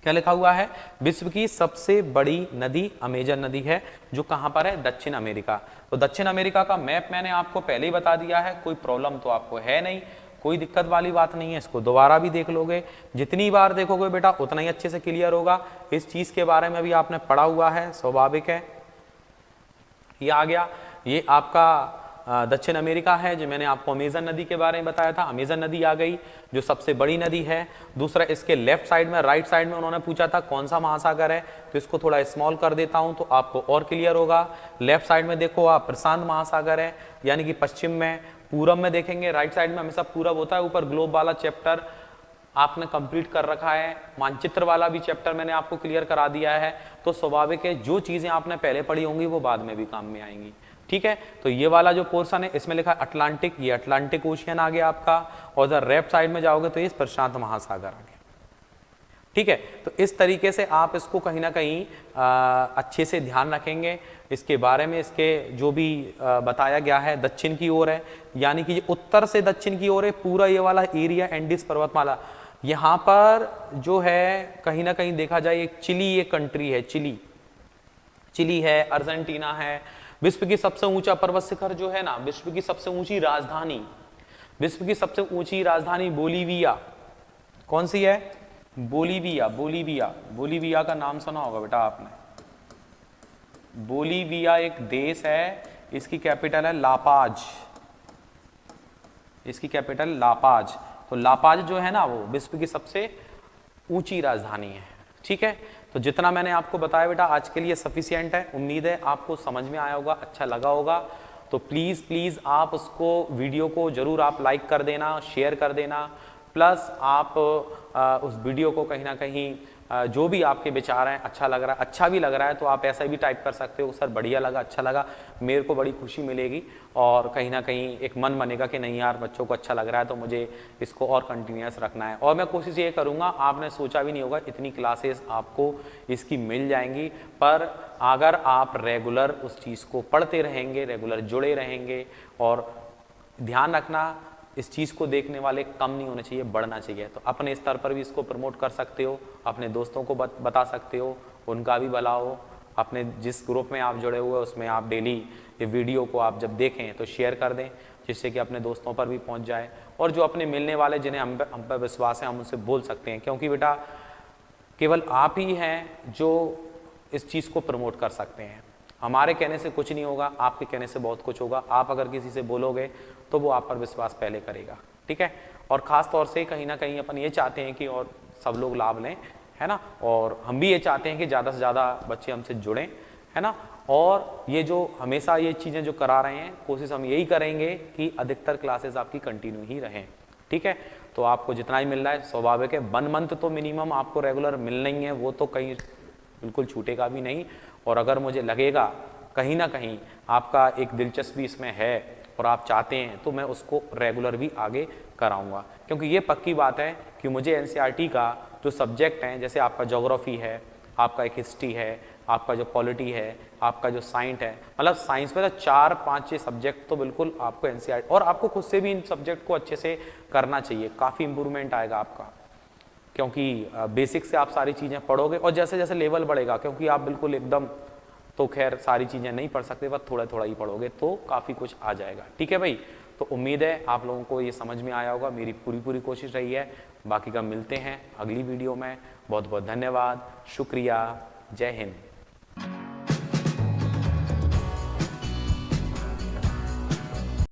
क्या लिखा हुआ है? विश्व की सबसे बड़ी नदी अमेजन नदी है, जो कहां पर है? दक्षिण अमेरिका। तो दक्षिण अमेरिका का मैप मैंने आपको पहले ही बता दिया है, कोई प्रॉब्लम तो आपको है नहीं, कोई दिक्कत वाली बात नहीं है। इसको दोबारा भी देख लोगे, जितनी बार देखोगे बेटा उतना ही अच्छे से क्लियर होगा। इस चीज के बारे में भी आपने पढ़ा हुआ है, स्वाभाविक है। ये आ गया, ये आपका दक्षिण अमेरिका है, जो मैंने आपको अमेजन नदी के बारे में बताया था। अमेजन नदी आ गई, जो सबसे बड़ी नदी है। दूसरा, इसके लेफ्ट साइड में, राइट साइड में उन्होंने पूछा था कौन सा महासागर है, तो इसको थोड़ा स्मॉल कर देता हूं तो आपको और क्लियर होगा। लेफ्ट साइड में देखो आप, प्रशांत महासागर है, यानी कि पश्चिम में। पूरब में देखेंगे, राइट साइड में हमेशा पूरब होता है। ऊपर ग्लोब वाला चैप्टर आपने कंप्लीट कर रखा है, मानचित्र वाला भी चैप्टर मैंने आपको क्लियर करा दिया है। तो स्वाभाविक है, जो चीजें आपने पहले पढ़ी होंगी वो बाद में भी काम में आएंगी, ठीक है। तो ये वाला जो पोर्शन है इसमें लिखा है अटलांटिक, ये अटलांटिक ओशियन आ गया आपका। और इधर लेफ्ट साइड में जाओगे तो ये प्रशांत महासागर आ गया, ठीक है। तो इस तरीके से आप इसको कहीं ना कहीं अच्छे से ध्यान रखेंगे इसके बारे में। इसके जो भी बताया गया है, दक्षिण की ओर है, यानी कि उत्तर से दक्षिण की ओर है पूरा ये वाला एरिया एंडीज पर्वतमाला। यहाँ पर जो है कहीं ना कहीं देखा जाए, एक चिली एक कंट्री है, चिली है, अर्जेंटीना है। विश्व की सबसे ऊंचा पर्वत शिखर जो है ना, विश्व की सबसे ऊंची राजधानी, विश्व की सबसे ऊंची राजधानी बोलीविया, कौन सी है? बोलीविया। बोलीविया, बोलीविया का नाम सुना होगा बेटा आपने। बोलीविया एक देश है, इसकी कैपिटल है लापाज, इसकी कैपिटल लापाज। तो लापाज जो है ना, वो विश्व की सबसे ऊंची राजधानी है, ठीक है। तो जितना मैंने आपको बताया बेटा आज के लिए सफिशिएंट है। उम्मीद है आपको समझ में आया होगा, अच्छा लगा होगा। तो प्लीज आप उसको, वीडियो को जरूर आप लाइक कर देना, शेयर कर देना। प्लस आप उस वीडियो को कहीं ना कहीं जो भी आपके विचार हैं, अच्छा लग रहा है, अच्छा भी लग रहा है तो आप ऐसा भी टाइप कर सकते हो, सर बढ़िया लगा, अच्छा लगा, मेरे को बड़ी खुशी मिलेगी। और कहीं ना कहीं एक मन बनेगा कि नहीं यार बच्चों को अच्छा लग रहा है तो मुझे इसको और कंटिन्यूस रखना है। और मैं कोशिश ये करूँगा, आपने सोचा भी नहीं होगा इतनी क्लासेस आपको इसकी मिल जाएंगी। पर अगर आप रेगुलर उस चीज़ को पढ़ते रहेंगे, रेगुलर जुड़े रहेंगे, और ध्यान रखना इस चीज़ को देखने वाले कम नहीं होने चाहिए, बढ़ना चाहिए। तो अपने स्तर पर भी इसको प्रमोट कर सकते हो, अपने दोस्तों को बता सकते हो, उनका भी भला हो। अपने जिस ग्रुप में आप जुड़े हुए उसमें आप डेली ये वीडियो को आप जब देखें तो शेयर कर दें, जिससे कि अपने दोस्तों पर भी पहुंच जाए। और जो अपने मिलने वाले जिन्हें हम पर विश्वास है, हम उनसे बोल सकते हैं, क्योंकि बेटा केवल आप ही हैं जो इस चीज़ को प्रमोट कर सकते हैं। हमारे कहने से कुछ नहीं होगा, आपके कहने से बहुत कुछ होगा। आप अगर किसी से बोलोगे तो वो आप पर विश्वास पहले करेगा, ठीक है। और ख़ास तौर से कहीं ना कहीं अपन ये चाहते हैं कि और सब लोग लाभ लें, है ना। और हम भी ये चाहते हैं कि ज़्यादा से ज़्यादा बच्चे हमसे जुड़ें, है ना। और ये जो हमेशा ये चीज़ें जो करा रहे हैं, कोशिश हम यही करेंगे कि अधिकतर क्लासेस आपकी कंटिन्यू ही रहें, ठीक है। तो आपको जितना ही मिल रहा है स्वाभाविक है, 1 मंथ तो मिनिमम आपको रेगुलर मिलना ही है, वो तो कहीं बिल्कुल छूटेगा भी नहीं। और अगर मुझे लगेगा कहीं ना कहीं आपका एक दिलचस्पी इसमें है और आप चाहते हैं तो मैं उसको रेगुलर भी आगे कराऊंगा, क्योंकि ये पक्की बात है कि मुझे एनसीईआरटी का जो सब्जेक्ट हैं, जैसे आपका ज्योग्राफी है, आपका एक हिस्ट्री है, आपका जो पॉलिटी है, आपका जो साइंस है, मतलब साइंस में तो 4-5 सब्जेक्ट तो बिल्कुल आपको एनसीईआरटी, और आपको खुद से भी इन सब्जेक्ट को अच्छे से करना चाहिए, काफ़ी इंप्रूवमेंट आएगा आपका, क्योंकि बेसिक से आप सारी चीज़ें पढ़ोगे और जैसे जैसे लेवल बढ़ेगा, क्योंकि आप बिल्कुल एकदम तो खैर सारी चीज़ें नहीं पढ़ सकते, बस थोड़ा थोड़ा ही पढ़ोगे तो काफ़ी कुछ आ जाएगा। ठीक है भाई, तो उम्मीद है आप लोगों को ये समझ में आया होगा, मेरी पूरी कोशिश रही है। बाकी का मिलते हैं अगली वीडियो में। बहुत बहुत धन्यवाद, शुक्रिया, जय हिंद।